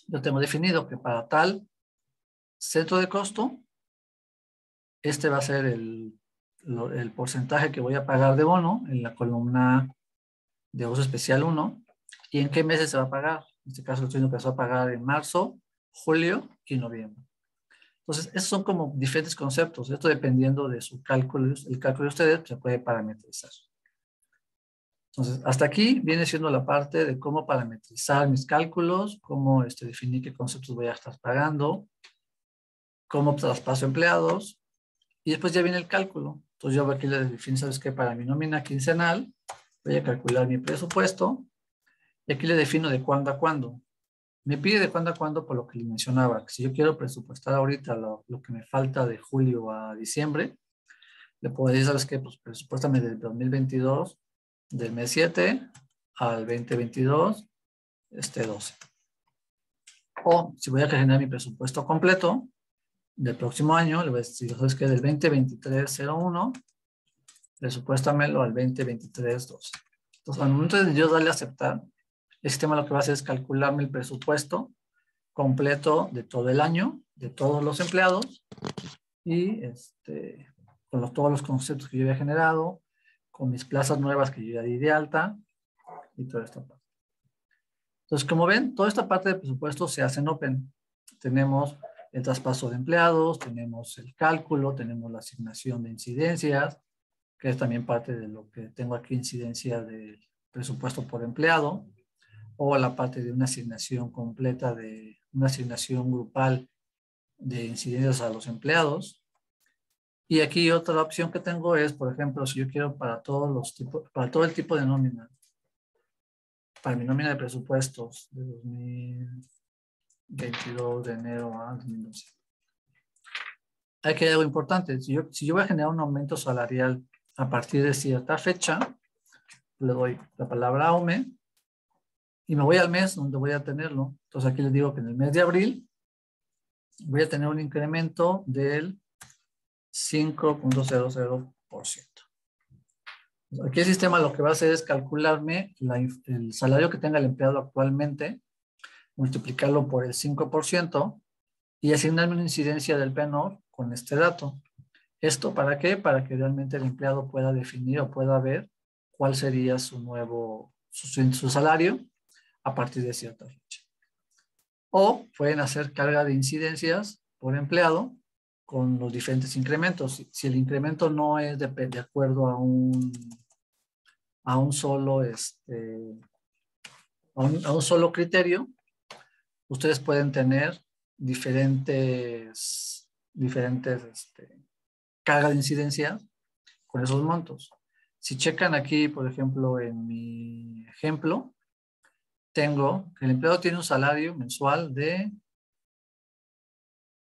yo tengo definido que para tal centro de costo, este va a ser el porcentaje que voy a pagar de bono en la columna de uso especial 1 y en qué meses se va a pagar. En este caso, estoy diciendo que se va a pagar en marzo, julio y noviembre. Entonces, esos son como diferentes conceptos. Esto dependiendo de su cálculo, el cálculo de ustedes, se puede parametrizar. Entonces, hasta aquí viene siendo la parte de cómo parametrizar mis cálculos, cómo definir qué conceptos voy a estar pagando, cómo traspaso empleados, y después ya viene el cálculo. Entonces yo aquí le defino, ¿sabes qué? Para mi nómina quincenal, voy a calcular mi presupuesto, y aquí le defino de cuándo a cuándo. Me pide de cuándo a cuándo por lo que le mencionaba, que si yo quiero presupuestar ahorita lo que me falta de julio a diciembre, le puedo decir, ¿sabes qué? Pues presupuéstame del 2022, del mes 7 al 2022, 12. O si voy a generar mi presupuesto completo del próximo año, le voy a decir, ¿sabes qué? Del 2023-01, presupuéstamelo al 2023-12. Entonces, al momento de yo darle a aceptar, el sistema lo que va a hacer es calcularme el presupuesto completo de todo el año, de todos los empleados, y con todos los conceptos que yo había generado, con mis plazas nuevas que yo ya di de alta, y toda esta parte. Entonces, como ven, toda esta parte de presupuesto se hace en Open. Tenemos el traspaso de empleados, tenemos el cálculo, tenemos la asignación de incidencias, que es también parte de lo que tengo aquí, incidencia del presupuesto por empleado, o la parte de una asignación completa, de una asignación grupal de incidencias a los empleados. Y aquí otra opción que tengo es, por ejemplo, si yo quiero para todo el tipo de nómina, para mi nómina de presupuestos de 2022 de enero a 2012. Hay que hay algo importante. Si yo voy a generar un aumento salarial a partir de cierta fecha, le doy la palabra AUME y me voy al mes donde voy a tenerlo. Entonces aquí les digo que en el mes de abril voy a tener un incremento del 5.00%. Aquí el sistema lo que va a hacer es calcularme el salario que tenga el empleado actualmente, multiplicarlo por el 5% y asignarme una incidencia del PENOR con este dato. ¿Esto para qué? Para que realmente el empleado pueda definir o pueda ver cuál sería su salario a partir de cierta fecha. O pueden hacer carga de incidencias por empleado con los diferentes incrementos. Si el incremento no es de acuerdo a un solo, a un solo criterio, ustedes pueden tener diferentes carga de incidencia con esos montos. Si checan aquí, por ejemplo, en mi ejemplo, tengo que el empleado tiene un salario mensual de...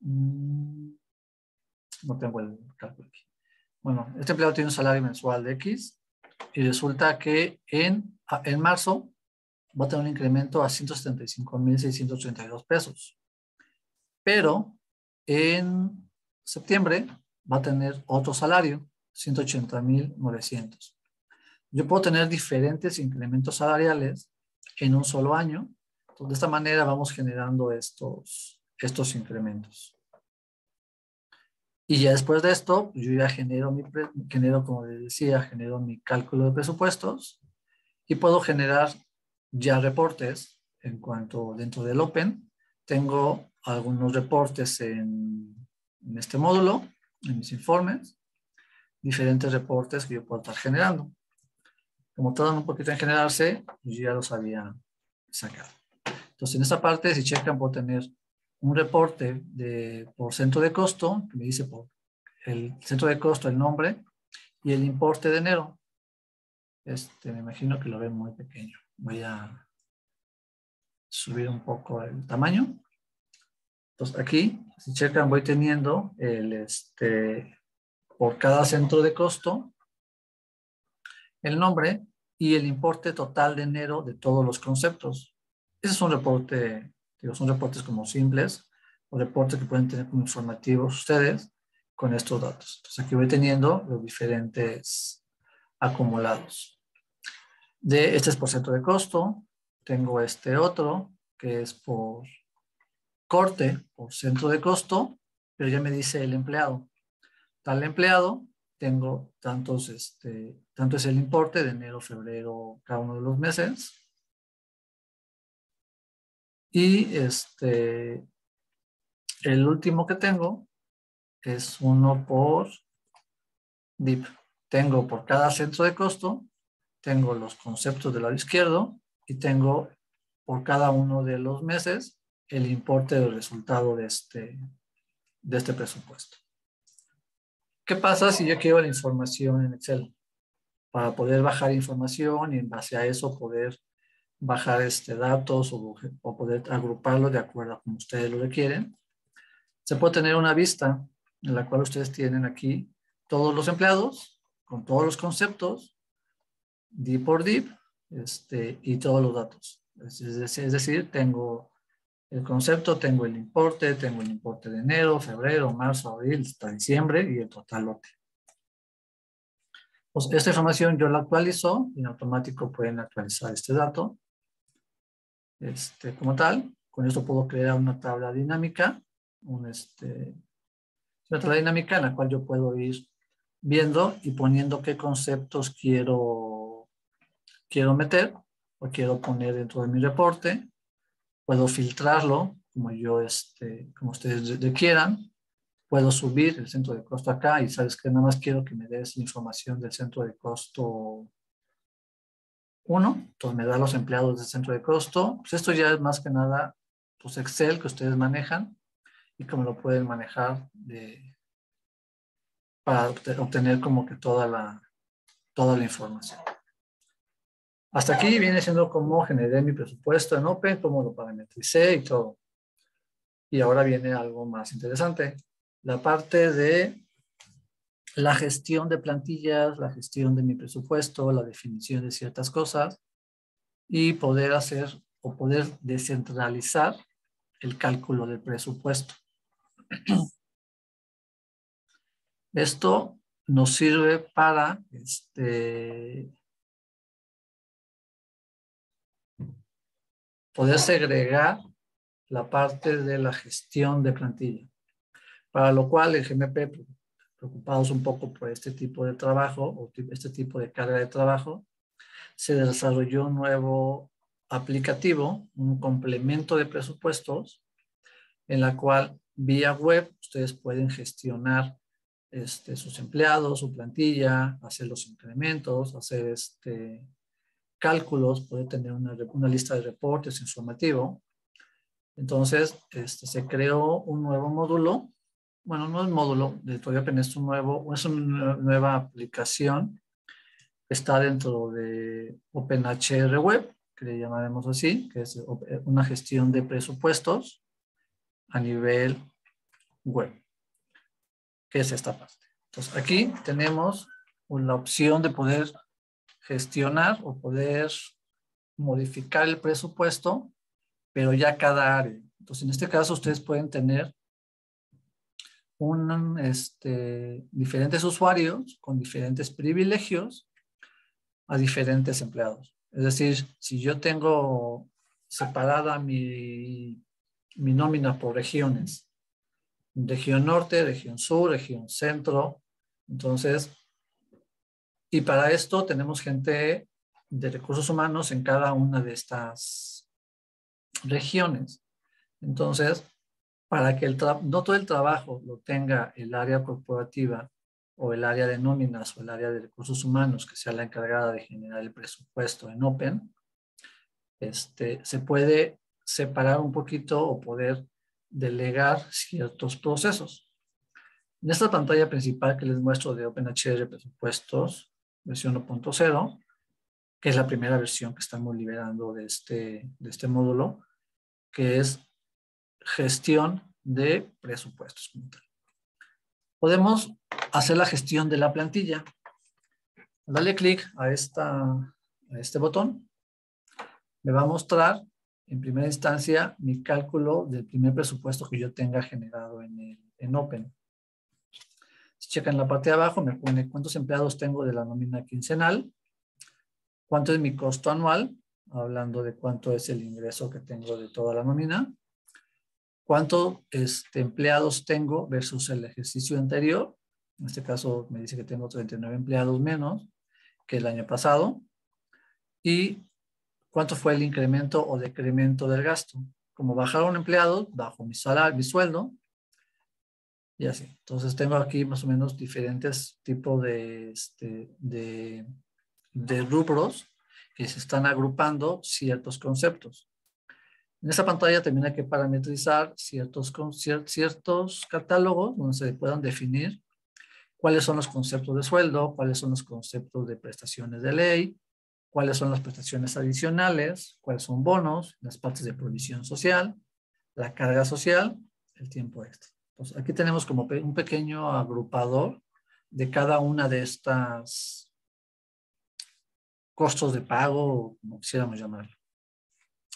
no tengo el cálculo aquí. Bueno, este empleado tiene un salario mensual de X y resulta que en marzo va a tener un incremento a 175,632 pesos. Pero en septiembre va a tener otro salario, 180,900. Yo puedo tener diferentes incrementos salariales en un solo año. Entonces, de esta manera vamos generando estos incrementos. Y ya después de esto, yo ya genero, como les decía, genero mi cálculo de presupuestos y puedo generar ya reportes en cuanto dentro del Open. Tengo algunos reportes en este módulo, en mis informes, diferentes reportes que yo puedo estar generando. Como tardan un poquito en generarse, yo ya los había sacado. Entonces, en esta parte, si checan, puedo tener un reporte por centro de costo, que me dice por el centro de costo, el nombre, y el importe de enero. Me imagino que lo ven muy pequeño. Voy a subir un poco el tamaño. Entonces, aquí, si checan, voy teniendo por cada centro de costo, el nombre y el importe total de enero de todos los conceptos. Ese es un reporte, son reportes como simples, o reportes que pueden tener como informativos ustedes con estos datos. Entonces aquí voy teniendo los diferentes acumulados. Este es por centro de costo, tengo este otro que es por corte, por centro de costo, pero ya me dice el empleado. Tal empleado, tengo tanto es el importe de enero, febrero, cada uno de los meses. Y el último que tengo es uno por DIP. Tengo por cada centro de costo, tengo los conceptos del lado izquierdo y tengo por cada uno de los meses el importe del resultado de este presupuesto. ¿Qué pasa si yo quiero la información en Excel? Para poder bajar información y en base a eso poder bajar datos o poder agruparlos de acuerdo a como ustedes lo requieren. Se puede tener una vista en la cual ustedes tienen aquí todos los empleados con todos los conceptos, DIP por DIP, y todos los datos. Es decir, tengo el concepto, tengo el importe de enero, febrero, marzo, abril, hasta diciembre y el total lote. Pues esta información yo la actualizo y en automático pueden actualizar este dato. Como tal, con esto puedo crear una tabla dinámica, una tabla dinámica en la cual yo puedo ir viendo y poniendo qué conceptos quiero meter o quiero poner dentro de mi reporte. Puedo filtrarlo como ustedes quieran. Puedo subir el centro de costo acá y sabes que nada más quiero que me des información del centro de costo 1. Entonces me da los empleados del centro de costo. Pues esto ya es más que nada pues Excel que ustedes manejan y cómo lo pueden manejar para obtener como que toda la información. Hasta aquí viene siendo cómo generé mi presupuesto en Open, cómo lo parametricé y todo. Y ahora viene algo más interesante. La parte de la gestión de plantillas, la gestión de mi presupuesto, la definición de ciertas cosas y poder hacer o poder descentralizar el cálculo del presupuesto. Esto nos sirve para poder segregar la parte de la gestión de plantilla. Para lo cual el GMP, preocupados un poco por este tipo de trabajo o este tipo de carga de trabajo, se desarrolló un nuevo aplicativo, un complemento de presupuestos, en la cual vía web ustedes pueden gestionar sus empleados, su plantilla, hacer los incrementos, hacer cálculos, puede tener una lista de reportes informativo. Entonces, se creó un nuevo módulo. Bueno, no es módulo, todavía apenas es una nueva aplicación que está dentro de OpenHR Web, que le llamaremos así, que es una gestión de presupuestos a nivel web, que es esta parte. Entonces, aquí tenemos la opción de poder gestionar o poder modificar el presupuesto, pero ya cada área. Entonces, en este caso, ustedes pueden tener diferentes usuarios con diferentes privilegios a diferentes empleados. Es decir, si yo tengo separada mi nómina por regiones, región norte, región sur, región centro, entonces, y para esto tenemos gente de recursos humanos en cada una de regiones. Entonces, para que no todo el trabajo lo tenga el área corporativa o el área de nóminas o el área de recursos humanos, que sea la encargada de generar el presupuesto en Open, se puede separar un poquito o poder delegar ciertos procesos. En esta pantalla principal que les muestro de OpenHR Presupuestos, versión 1.0, que es la primera versión que estamos liberando de este módulo, que es gestión de presupuestos. Podemos hacer la gestión de la plantilla. Dale clic a este botón. Me va a mostrar en primera instancia mi cálculo del primer presupuesto que yo tenga generado en Open. Si checan en la parte de abajo, me pone cuántos empleados tengo de la nómina quincenal, cuánto es mi costo anual, hablando de cuánto es el ingreso que tengo de toda la nómina, cuántos empleados tengo versus el ejercicio anterior. En este caso me dice que tengo 39 empleados menos que el año pasado. Y cuánto fue el incremento o decremento del gasto. Como bajaron empleados, bajo mi salario, mi sueldo, y así. Entonces tengo aquí más o menos diferentes tipos de rubros que se están agrupando ciertos conceptos. En esta pantalla también hay que parametrizar ciertos catálogos donde se puedan definir cuáles son los conceptos de sueldo, cuáles son los conceptos de prestaciones de ley, cuáles son las prestaciones adicionales, cuáles son bonos, las partes de provisión social, la carga social, el tiempo extra. Entonces, aquí tenemos como un pequeño agrupador de cada una de estas costos de pago, como quisiéramos llamarlo.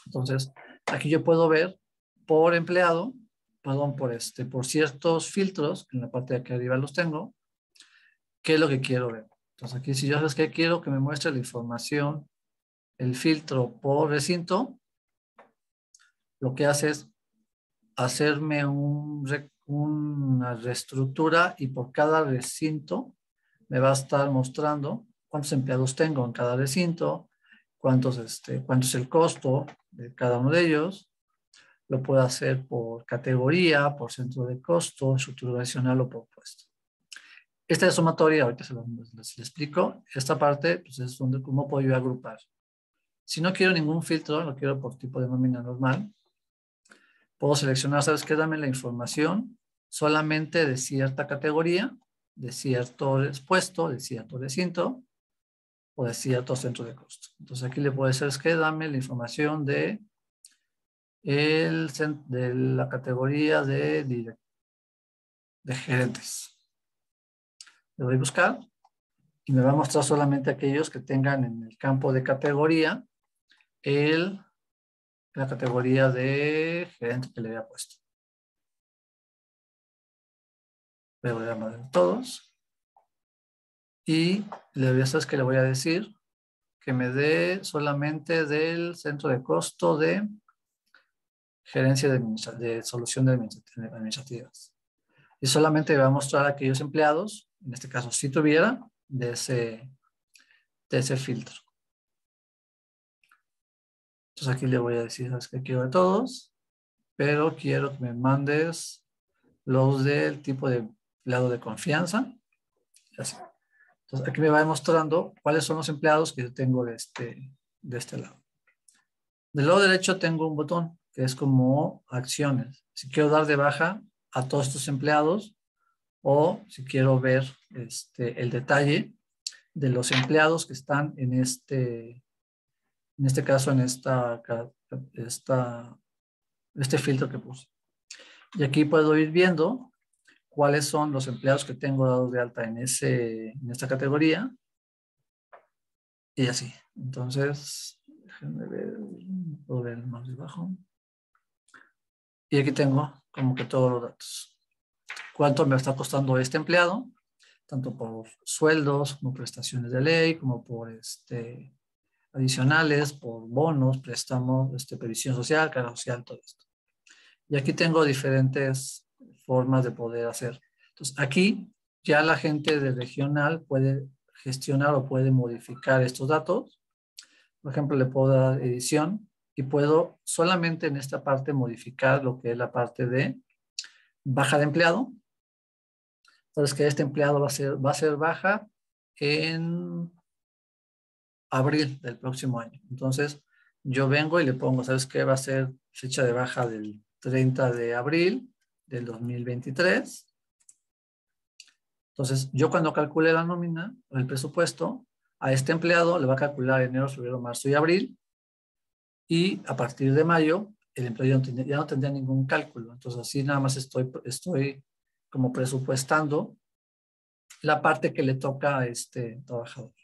Entonces, aquí yo puedo ver por empleado, perdón, por ciertos filtros, en la parte de aquí arriba los tengo, qué es lo que quiero ver. Entonces, aquí si yo sabes que quiero que me muestre la información, el filtro por recinto, lo que hace es hacerme una reestructura y por cada recinto me va a estar mostrando cuántos empleados tengo en cada recinto, cuánto es el costo de cada uno de ellos. Lo puedo hacer por categoría, por centro de costo, estructura adicional o por puesto. Esta es sumatoria, ahorita les explico. Esta parte pues, es donde cómo puedo yo agrupar. Si no quiero ningún filtro, lo quiero por tipo de nómina normal, puedo seleccionar, ¿sabes qué? Dame la información solamente de cierta categoría, de cierto puesto, de cierto recinto o de cierto centro de costo. Entonces aquí le puedo decir, ¿sabes qué? Dame la información de la categoría de gerentes. Le doy a buscar y me va a mostrar solamente aquellos que tengan en el campo de categoría la categoría de gerente que le había puesto. Le voy a llamar a todos. Y ¿sabes qué le voy a decir? Que me dé solamente del centro de costo de gerencia de solución de administrativas. Y solamente va a mostrar a aquellos empleados, en este caso si tuviera, de ese filtro. Entonces aquí le voy a decir, ¿sabes qué? Quiero de todos, pero quiero que me mandes los del tipo de empleado de confianza. Así. Entonces aquí me va demostrando cuáles son los empleados que yo tengo de este lado. Del lado derecho tengo un botón que es como acciones. Si quiero dar de baja a todos estos empleados o si quiero ver el detalle de los empleados que están en este caso, en este filtro que puse. Y aquí puedo ir viendo cuáles son los empleados que tengo dados de alta en esta categoría. Y así. Entonces, déjenme ver, puedo ver más debajo. Y aquí tengo como que todos los datos. ¿Cuánto me está costando este empleado? Tanto por sueldos, como prestaciones de ley, como por adicionales, por bonos, préstamos, previsión social, carga social, todo esto. Y aquí tengo diferentes formas de poder hacer. Entonces, aquí ya la gente de regional puede gestionar o puede modificar estos datos. Por ejemplo, le puedo dar edición y puedo solamente en esta parte modificar lo que es la parte de baja de empleado. Entonces, que este empleado va a ser baja en abril del próximo año. Entonces, yo vengo y le pongo, ¿sabes qué? Va a ser fecha de baja del 30 de abril del 2023. Entonces, yo cuando calcule la nómina, el presupuesto, a este empleado le va a calcular enero, febrero, marzo y abril. Y a partir de mayo, el empleado ya no tendría ningún cálculo. Entonces, así nada más estoy como presupuestando la parte que le toca a este trabajador.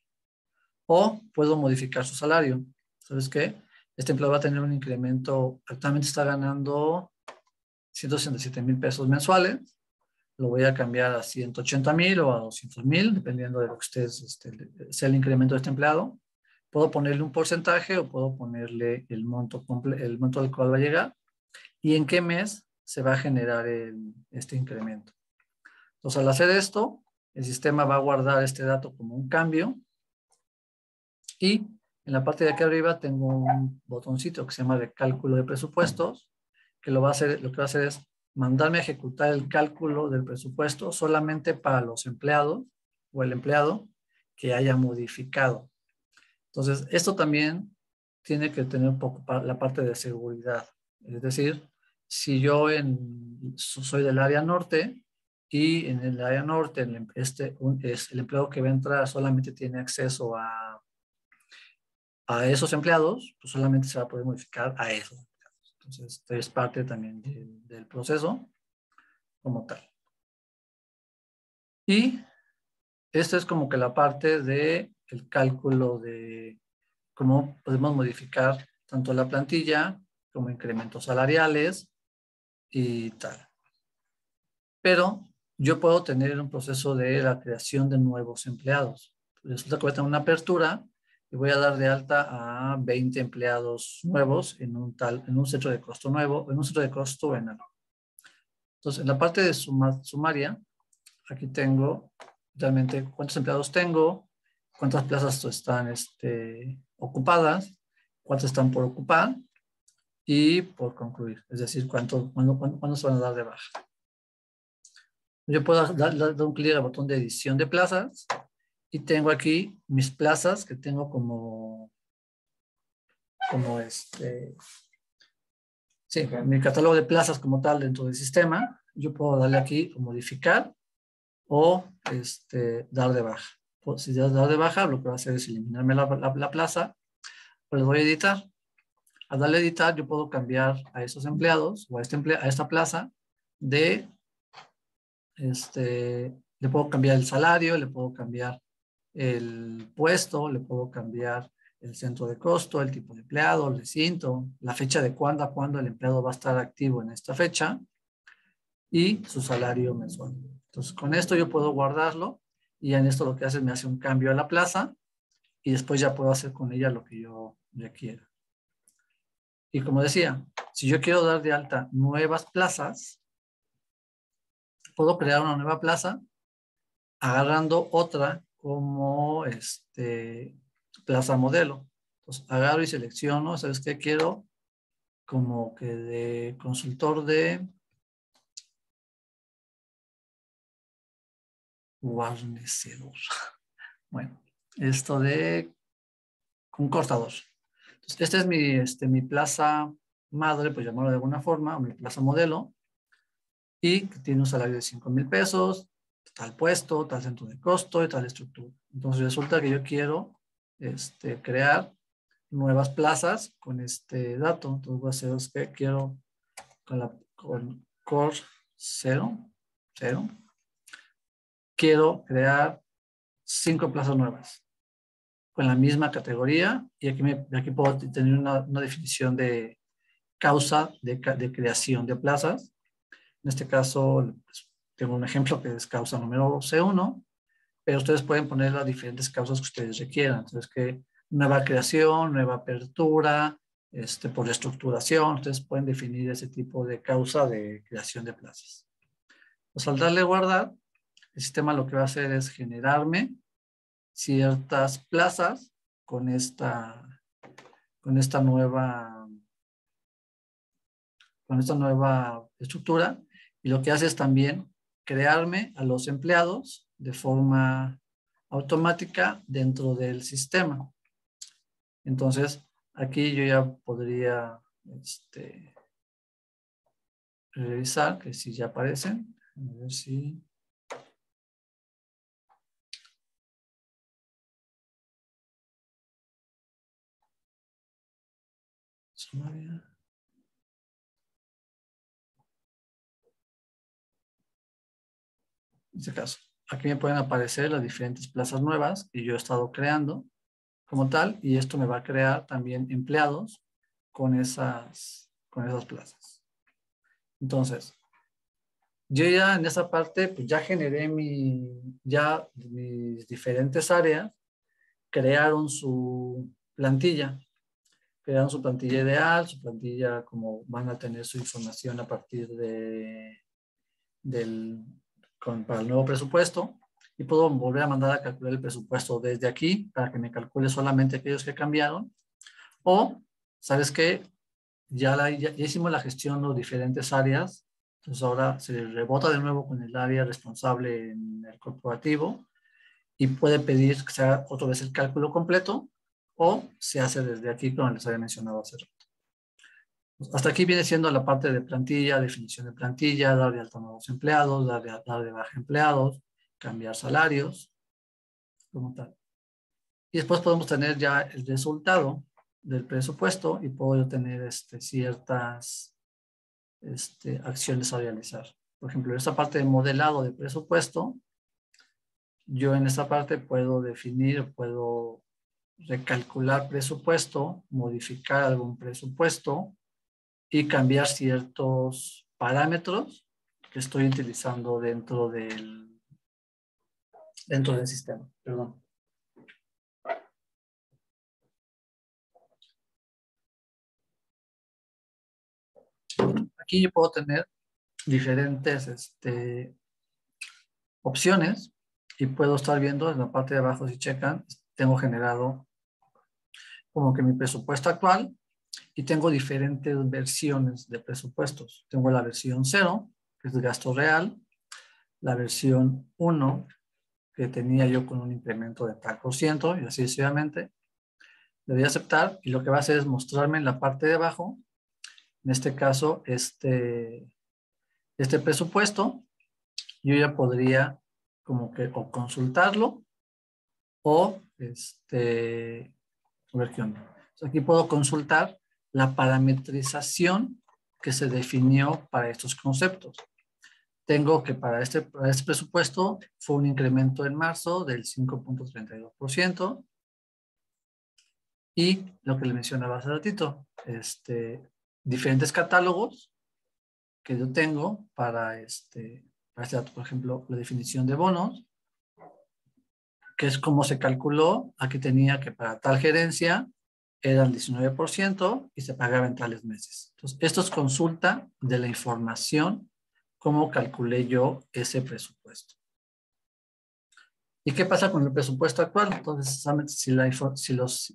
O puedo modificar su salario. ¿Sabes qué? Este empleado va a tener un incremento, actualmente está ganando 167,000 pesos mensuales. Lo voy a cambiar a 180,000 o a 200,000, dependiendo de lo que ustedes sea el incremento de este empleado. Puedo ponerle un porcentaje o puedo ponerle el monto al cual va a llegar y en qué mes se va a generar este incremento. Entonces, al hacer esto, el sistema va a guardar este dato como un cambio y en la parte de aquí arriba tengo un botoncito que se llama de cálculo de presupuestos, que lo que va a hacer es mandarme a ejecutar el cálculo del presupuesto solamente para los empleados o el empleado que haya modificado. Entonces, esto también tiene que tener un poco la parte de seguridad. Es decir, si yo soy del área norte y en el área norte el empleado que va a entrar solamente tiene acceso a esos empleados, pues solamente se va a poder modificar a esos empleados. Entonces, esto es parte también del proceso como tal. Y esto es como que la parte del cálculo de cómo podemos modificar tanto la plantilla como incrementos salariales y tal. Pero yo puedo tener un proceso de la creación de nuevos empleados. Resulta que voy a tener una apertura y voy a dar de alta a 20 empleados nuevos en un centro de costo nuevo, en un centro de costo enano. Entonces, en la parte de sumaria, aquí tengo realmente cuántos empleados tengo, cuántas plazas están ocupadas, cuántas están por ocupar y por concluir. Es decir, cuándo se van a dar de baja. Yo puedo dar un clic al botón de edición de plazas y tengo aquí mis plazas que tengo como mi catálogo de plazas como tal dentro del sistema. Yo puedo darle aquí modificar o dar de baja. Si ya dar de baja, lo que va a hacer es eliminarme la plaza, pero le voy a editar. Al darle a editar, yo puedo cambiar a esos empleados o a esta plaza le puedo cambiar el salario, le puedo cambiar el puesto, le puedo cambiar el centro de costo, el tipo de empleado, el recinto, la fecha de cuándo a cuándo el empleado va a estar activo en esta fecha y su salario mensual. Entonces, con esto yo puedo guardarlo Y en esto lo que hace es me hace un cambio a la plaza y después ya puedo hacer con ella lo que yo requiera. Y como decía, si yo quiero dar de alta nuevas plazas, puedo crear una nueva plaza agarrando otra como plaza modelo. Entonces agarro y selecciono, ¿sabes qué? Quiero como que de consultor de guarnecedor. Bueno, esto de un cortador. Entonces, esta es mi plaza madre, pues llamarlo de alguna forma, o mi plaza modelo, y que tiene un salario de 5,000 pesos, tal puesto, tal centro de costo y tal estructura. Entonces resulta que yo quiero crear nuevas plazas con este dato. Entonces voy a hacer que quiero con core 0, quiero crear 5 plazas nuevas con la misma categoría y aquí puedo tener una definición de causa de creación de plazas. En este caso, pues, tengo un ejemplo que es causa número C1, pero ustedes pueden poner las diferentes causas que ustedes requieran. Entonces, que nueva creación, nueva apertura, por estructuración, ustedes pueden definir ese tipo de causa de creación de plazas. Pues al darle guardar, el sistema lo que va a hacer es generarme ciertas plazas con esta nueva estructura, y lo que hace es también crearme a los empleados de forma automática dentro del sistema. Entonces, aquí yo ya podría revisar que si ya aparecen. A ver si... En este caso, aquí me pueden aparecer las diferentes plazas nuevas que yo he estado creando como tal, y esto me va a crear también empleados con esas plazas. Entonces, yo ya en esa parte, pues ya generé mis diferentes áreas, crearon su plantilla ideal, su plantilla como van a tener su información a partir para el nuevo presupuesto, y puedo volver a mandar a calcular el presupuesto desde aquí para que me calcule solamente aquellos que cambiaron, o, ¿sabes qué? Ya hicimos la gestión de las diferentes áreas, entonces ahora se rebota de nuevo con el área responsable en el corporativo y puede pedir que se haga otra vez el cálculo completo, o se hace desde aquí como les había mencionado hace rato. Hasta aquí viene siendo la parte de plantilla, definición de plantilla, dar de alta nuevos empleados, dar de baja empleados, cambiar salarios, como tal. Y después podemos tener ya el resultado del presupuesto y puedo yo tener ciertas acciones a realizar. Por ejemplo, en esta parte de modelado de presupuesto, yo en esta parte puedo definir, puedo recalcular presupuesto, modificar algún presupuesto y cambiar ciertos parámetros que estoy utilizando dentro del sistema. Perdón. Aquí yo puedo tener diferentes opciones y puedo estar viendo en la parte de abajo, si checan, tengo generado como que mi presupuesto actual y tengo diferentes versiones de presupuestos. Tengo la versión 0, que es de gasto real, la versión 1, que tenía yo con un incremento de tal por ciento y así sucesivamente. Le doy a aceptar y lo que va a hacer es mostrarme en la parte de abajo, en este caso, este presupuesto. Yo ya podría como que o consultarlo o a ver qué onda. Entonces, aquí puedo consultar la parametrización que se definió para estos conceptos. Tengo que para este presupuesto fue un incremento en marzo del 5.32%. Y lo que le mencionaba hace ratito, diferentes catálogos que yo tengo para este dato. Por ejemplo, la definición de bonos. que es como se calculó. Aquí tenía que para tal gerencia eran 19% y se pagaba en tales meses. Entonces, esto es consulta de la información, cómo calculé yo ese presupuesto. ¿Y qué pasa con el presupuesto actual? Entonces,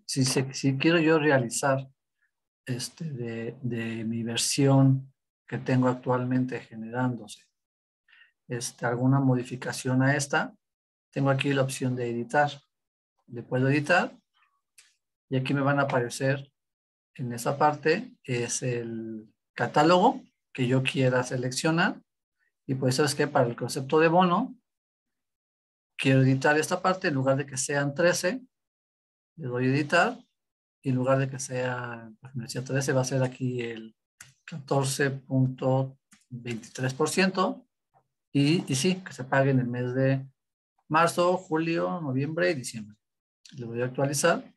si quiero yo realizar de mi versión que tengo actualmente generándose, alguna modificación a esta, tengo aquí la opción de editar. Le puedo editar y aquí me van a aparecer en esa parte, es el catálogo que yo quiera seleccionar. Y pues, ¿sabes qué? Para el concepto de bono, quiero editar esta parte, en lugar de que sean 13, le doy a editar, y en lugar de que sea, por ejemplo, decía 13, va a ser aquí el 14.23%, y sí, que se pague en el mes de marzo, julio, noviembre y diciembre. Le voy a actualizar,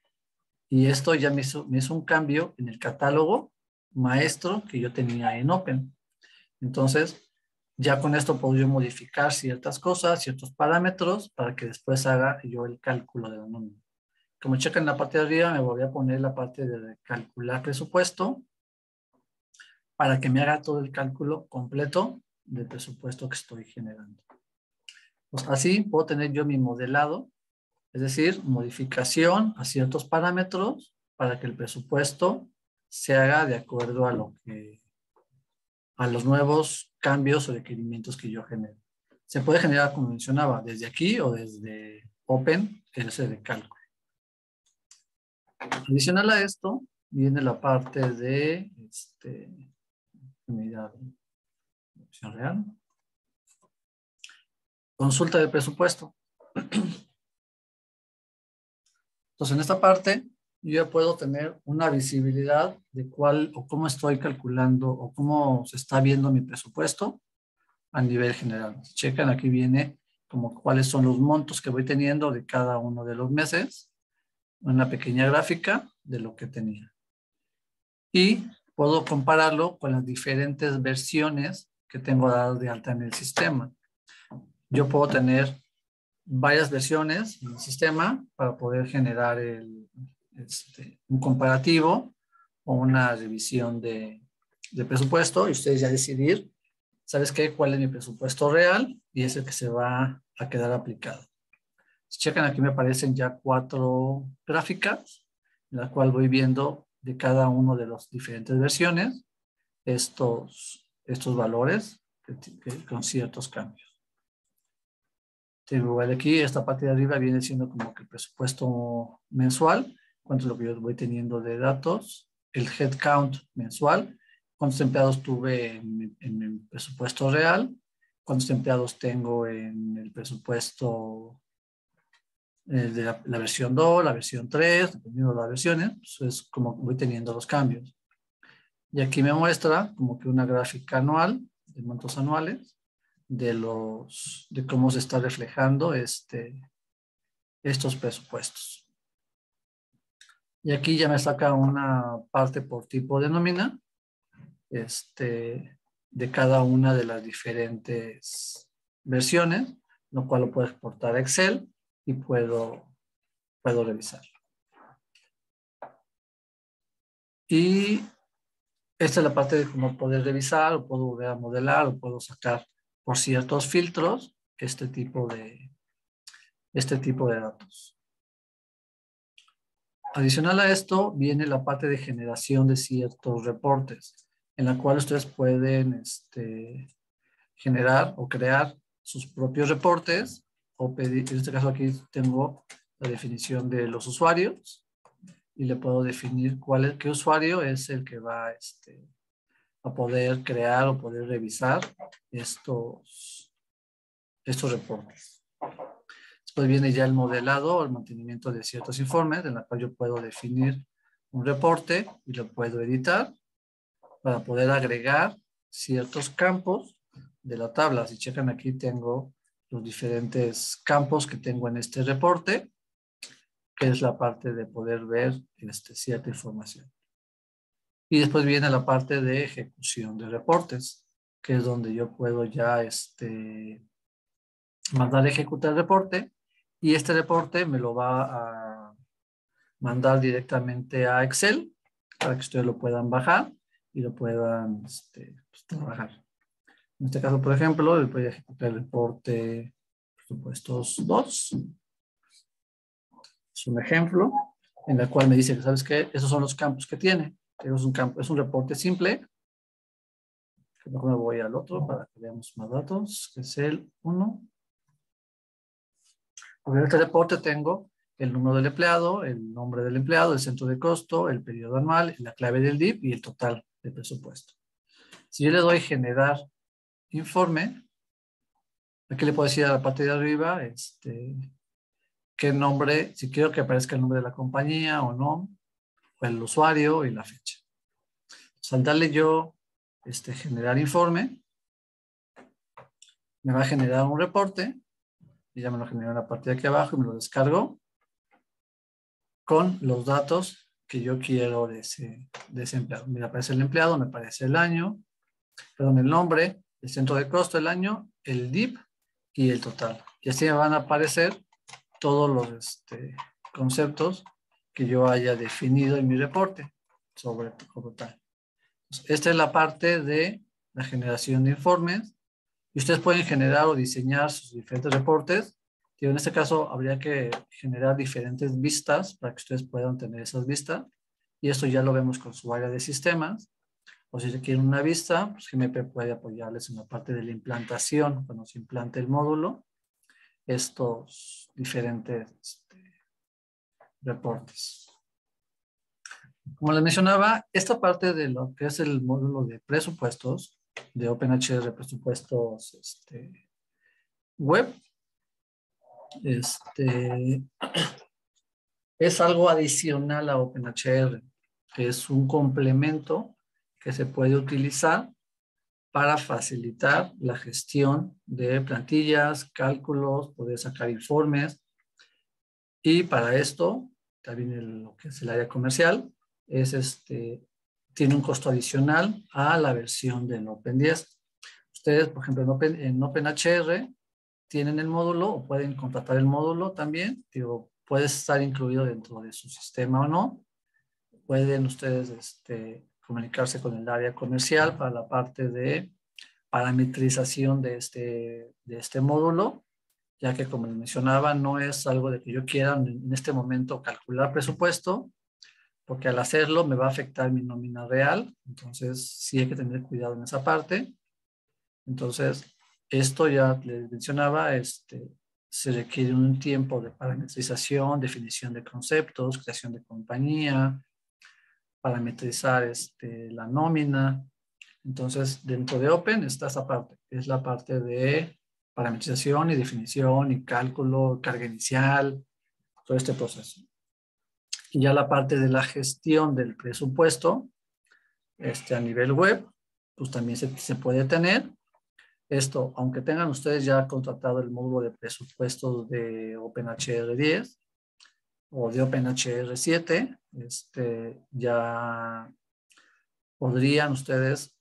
y esto ya me hizo un cambio en el catálogo maestro que yo tenía en Open. Entonces, ya con esto puedo yo modificar ciertas cosas, ciertos parámetros, para que después haga yo el cálculo de la nómina. Como checan en la parte de arriba, me voy a poner la parte de calcular presupuesto para que me haga todo el cálculo completo del presupuesto que estoy generando. Pues así puedo tener yo mi modelado, es decir, modificación a ciertos parámetros para que el presupuesto se haga de acuerdo a los nuevos cambios o requerimientos que yo genero. Se puede generar, como mencionaba, desde aquí o desde Open, ese de cálculo. Adicional a esto, viene la parte de unidad de opción real. Consulta de presupuesto. Entonces, en esta parte, yo ya puedo tener una visibilidad de cuál o cómo estoy calculando o cómo se está viendo mi presupuesto a nivel general. Checan, aquí viene como cuáles son los montos que voy teniendo de cada uno de los meses. Una pequeña gráfica de lo que tenía. Y puedo compararlo con las diferentes versiones que tengo dadas de alta en el sistema. Yo puedo tener varias versiones en el sistema para poder generar un comparativo o una revisión de presupuesto, y ustedes ya decidir, ¿sabes qué? ¿Cuál es mi presupuesto real? Y es el que se va a quedar aplicado. Si checan, aquí me aparecen ya 4 gráficas, en la cual voy viendo de cada uno de las diferentes versiones estos valores con ciertos cambios. Tengo igual aquí, esta parte de arriba viene siendo como que el presupuesto mensual, cuánto es lo que yo voy teniendo de datos, el headcount mensual, cuántos empleados tuve en mi presupuesto real, cuántos empleados tengo en el presupuesto de la versión 2, la versión 3, dependiendo de las versiones, pues es como voy teniendo los cambios. Y aquí me muestra como que una gráfica anual, de montos anuales, de cómo se está reflejando estos presupuestos. Y aquí ya me saca una parte por tipo de nómina, de cada una de las diferentes versiones, lo cual lo puedo exportar a Excel y puedo revisar. Y esta es la parte de cómo poder revisar, o puedo volver a modelar, o puedo sacar por ciertos filtros este tipo de datos. Adicional a esto, viene la parte de generación de ciertos reportes, en la cual ustedes pueden generar o crear sus propios reportes, o pedir. En este caso aquí tengo la definición de los usuarios, y le puedo definir qué usuario es el que va a poder crear o poder revisar estos reportes. Después viene ya el modelado o el mantenimiento de ciertos informes, en la cual yo puedo definir un reporte y lo puedo editar para poder agregar ciertos campos de la tabla. Si checan, aquí tengo los diferentes campos que tengo en este reporte, que es la parte de poder ver cierta información. Y después viene la parte de ejecución de reportes, que es donde yo puedo ya mandar a ejecutar el reporte, y este reporte me lo va a mandar directamente a Excel para que ustedes lo puedan bajar y lo puedan pues, trabajar. En este caso, por ejemplo, voy a ejecutar el reporte presupuestos 2. Es un ejemplo en el cual me dice que, ¿sabes qué? Esos son los campos que tiene. Es un reporte simple. Mejor me voy al otro para que veamos más datos, que es el 1. En este reporte tengo el número del empleado, el nombre del empleado, el centro de costo, el periodo anual, la clave del DIP y el total de presupuesto. Si yo le doy generar informe, aquí le puedo decir a la parte de arriba qué nombre, si quiero que aparezca el nombre de la compañía o no, o el usuario y la fecha. Entonces, al darle yo generar informe, me va a generar un reporte y ya me lo generó en la parte de aquí abajo y me lo descargo con los datos que yo quiero de ese empleado. Me aparece el empleado, me aparece el año, perdón, el nombre, el centro de costo, el año, el DIP y el total. Y así me van a aparecer todos los conceptos que yo haya definido en mi reporte sobre tal. Esta es la parte de la generación de informes. Y ustedes pueden generar o diseñar sus diferentes reportes. Y en este caso habría que generar diferentes vistas para que ustedes puedan tener esas vistas. Y esto ya lo vemos con su área de sistemas. O si quieren una vista, pues GMP puede apoyarles en la parte de la implantación, cuando se implante el módulo, estos diferentes reportes. Como les mencionaba, esta parte de lo que es el módulo de presupuestos, de OpenHR Presupuestos web, es algo adicional a OpenHR, que es un complemento que se puede utilizar para facilitar la gestión de plantillas, cálculos, poder sacar informes. Y para esto, también lo que es el área comercial, tiene un costo adicional a la versión del Open 10. Ustedes, por ejemplo, en OpenHR tienen el módulo o pueden contratar el módulo también. Digo, puede estar incluido dentro de su sistema o no. Pueden ustedes comunicarse con el área comercial para la parte de parametrización de este módulo, ya que como les mencionaba, no es algo de que yo quiera en este momento calcular presupuesto, porque al hacerlo me va a afectar mi nómina real. Entonces sí hay que tener cuidado en esa parte. Entonces, esto ya les mencionaba, se requiere un tiempo de parametrización, definición de conceptos, creación de compañía, parametrizar la nómina. Entonces, dentro de Open está esa parte, es la parte de parametrización y definición y cálculo, carga inicial, todo este proceso. Y ya la parte de la gestión del presupuesto, a nivel web, pues también se puede tener. Esto, aunque tengan ustedes ya contratado el módulo de presupuestos de OpenHR 10 o de OpenHR 7, ya podrían ustedes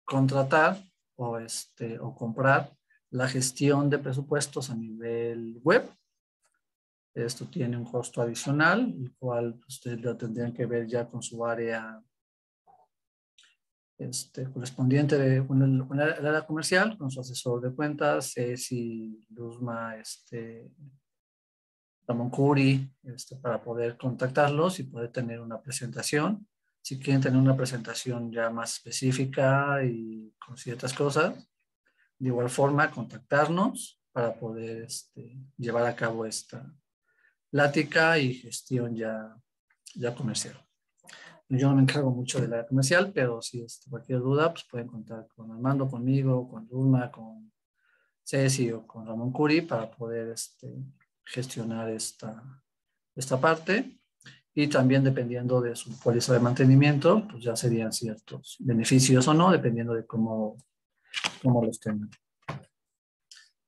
contratar o comprar la gestión de presupuestos a nivel web. Esto tiene un costo adicional, el cual ustedes lo tendrían que ver ya con su área correspondiente de el área comercial, con su asesor de cuentas, si Luzma, Ramón Curi, para poder contactarlos y poder tener una presentación. Si quieren tener una presentación ya más específica y con ciertas cosas, de igual forma contactarnos para poder llevar a cabo esta plática y gestión ya comercial. Yo no me encargo mucho del área comercial, pero si cualquier duda, pues pueden contar con Armando, conmigo, con Luzma, con Ceci o con Ramón Curi para poder gestionar esta parte. Y también dependiendo de su póliza de mantenimiento, pues ya serían ciertos beneficios o no, dependiendo de cómo los tengan.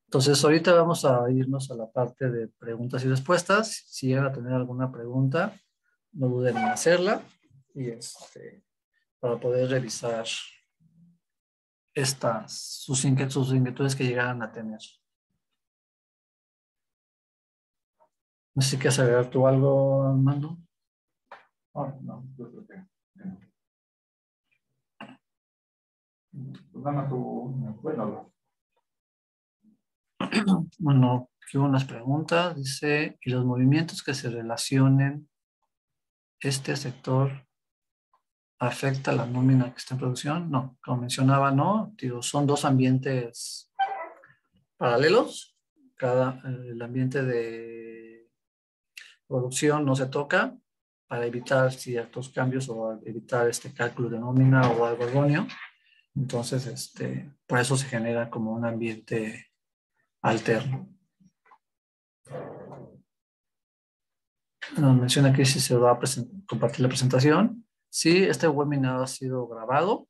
Entonces, ahorita vamos a irnos a la parte de preguntas y respuestas. Si llegan a tener alguna pregunta, no duden en hacerla y para poder revisar sus inquietudes que llegaran a tener. No sé si quieres agregar tú algo, Armando. No, yo creo que no. Pues dame tu, bueno, Bueno, aquí hubo unas preguntas. Dice, ¿y los movimientos que se relacionen este sector afecta la nómina que está en producción? No, como mencionaba, no. Digo, son dos ambientes paralelos. El ambiente de producción no se toca para evitar ciertos cambios o evitar este cálculo de nómina o algo erróneo. Entonces, por eso se genera como un ambiente alterno. Nos menciona aquí si se va a compartir la presentación. Sí, este webinar ha sido grabado.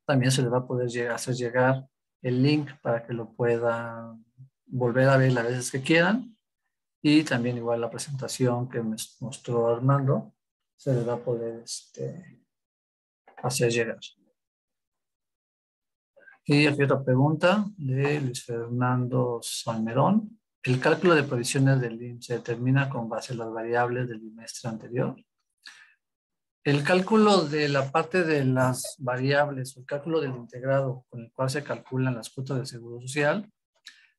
También se les va a poder hacer llegar el link para que lo puedan volver a ver las veces que quieran. Y también igual la presentación que me mostró Armando se les va a poder hacer llegar. Y aquí otra pregunta de Luis Fernando Salmerón. ¿El cálculo de provisiones del IMSS se determina con base en las variables del bimestre anterior? El cálculo de la parte de las variables, el cálculo del integrado con el cual se calculan las cuotas del Seguro Social,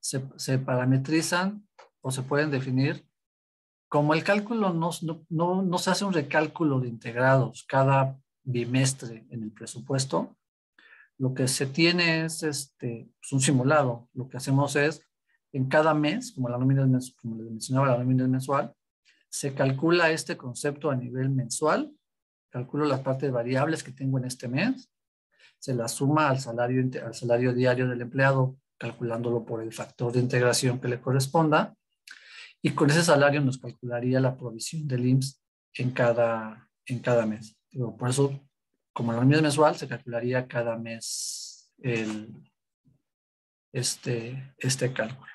se parametrizan o se pueden definir como el cálculo no se hace un recálculo de integrados cada bimestre en el presupuesto. Lo que se tiene es un simulado. Lo que hacemos es, en cada mes, como les mencionaba, la nómina es mensual, se calcula este concepto a nivel mensual, calculo las partes variables que tengo en este mes, se la suma al salario diario del empleado, calculándolo por el factor de integración que le corresponda, y con ese salario nos calcularía la provisión del IMSS en cada mes. Por eso, como la nómina es mensual, se calcularía cada mes este cálculo.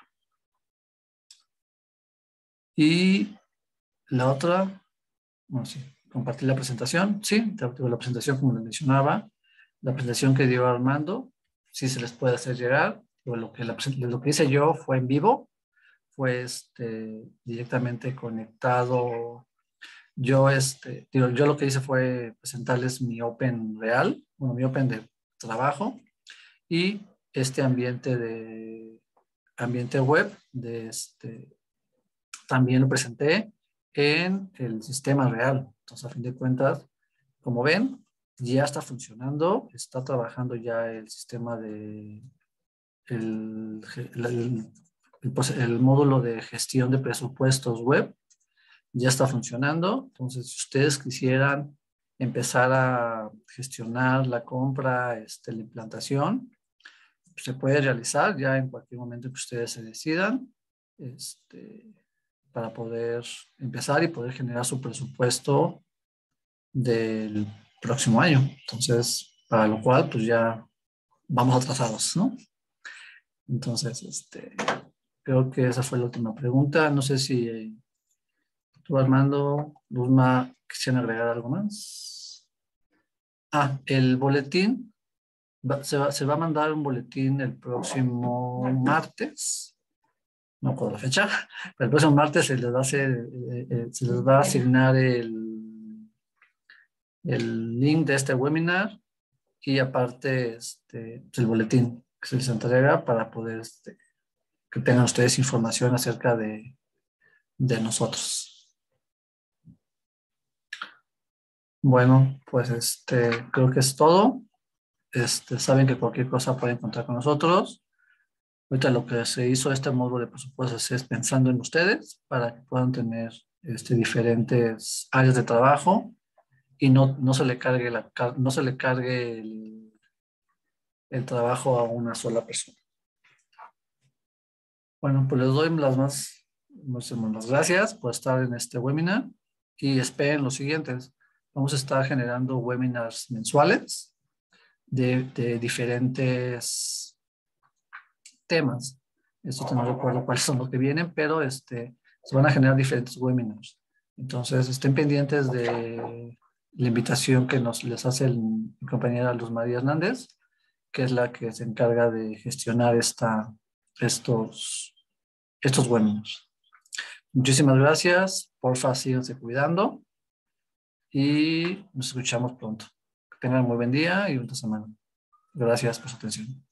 Y la otra, bueno, sí, compartir la presentación. Sí, la presentación como les mencionaba, la presentación que dio Armando, sí se les puede hacer llegar. Lo que hice yo fue en vivo, fue directamente conectado. Yo lo que hice fue presentarles mi Open real, bueno, mi Open de trabajo y este ambiente web también lo presenté en el sistema real. Entonces, a fin de cuentas, como ven, ya está funcionando, está trabajando ya el sistema de el módulo de gestión de presupuestos web. Ya está funcionando. Entonces, si ustedes quisieran empezar a gestionar la compra, la implantación, se puede realizar ya en cualquier momento que ustedes se decidan, para poder empezar y poder generar su presupuesto del próximo año. Entonces, para lo cual, pues ya vamos atrasados, ¿no? Entonces, creo que esa fue la última pregunta. No sé si tú, Armando, Luzma, quisieran agregar algo más. El boletín, se va a mandar un boletín el próximo martes, no recuerdo la fecha, pero el próximo martes se les va a asignar el link de este webinar y aparte el boletín que se les entrega para poder que tengan ustedes información acerca de nosotros. Bueno, pues creo que es todo. Saben que cualquier cosa pueden contar con nosotros. Ahorita lo que se hizo este módulo de presupuestos es pensando en ustedes para que puedan tener diferentes áreas de trabajo y no se le cargue el trabajo a una sola persona. Bueno, pues les doy las gracias por estar en este webinar y esperen los siguientes. Vamos a estar generando webinars mensuales de diferentes temas. Esto no recuerdo cuáles son los que vienen, pero se van a generar diferentes webinars. Entonces, estén pendientes de la invitación que les hace mi compañera Luz María Hernández, que es la que se encarga de gestionar estos estos webinars. Muchísimas gracias. Porfa, síganse cuidando y nos escuchamos pronto. Que tengan un muy buen día y una semana. Gracias por su atención.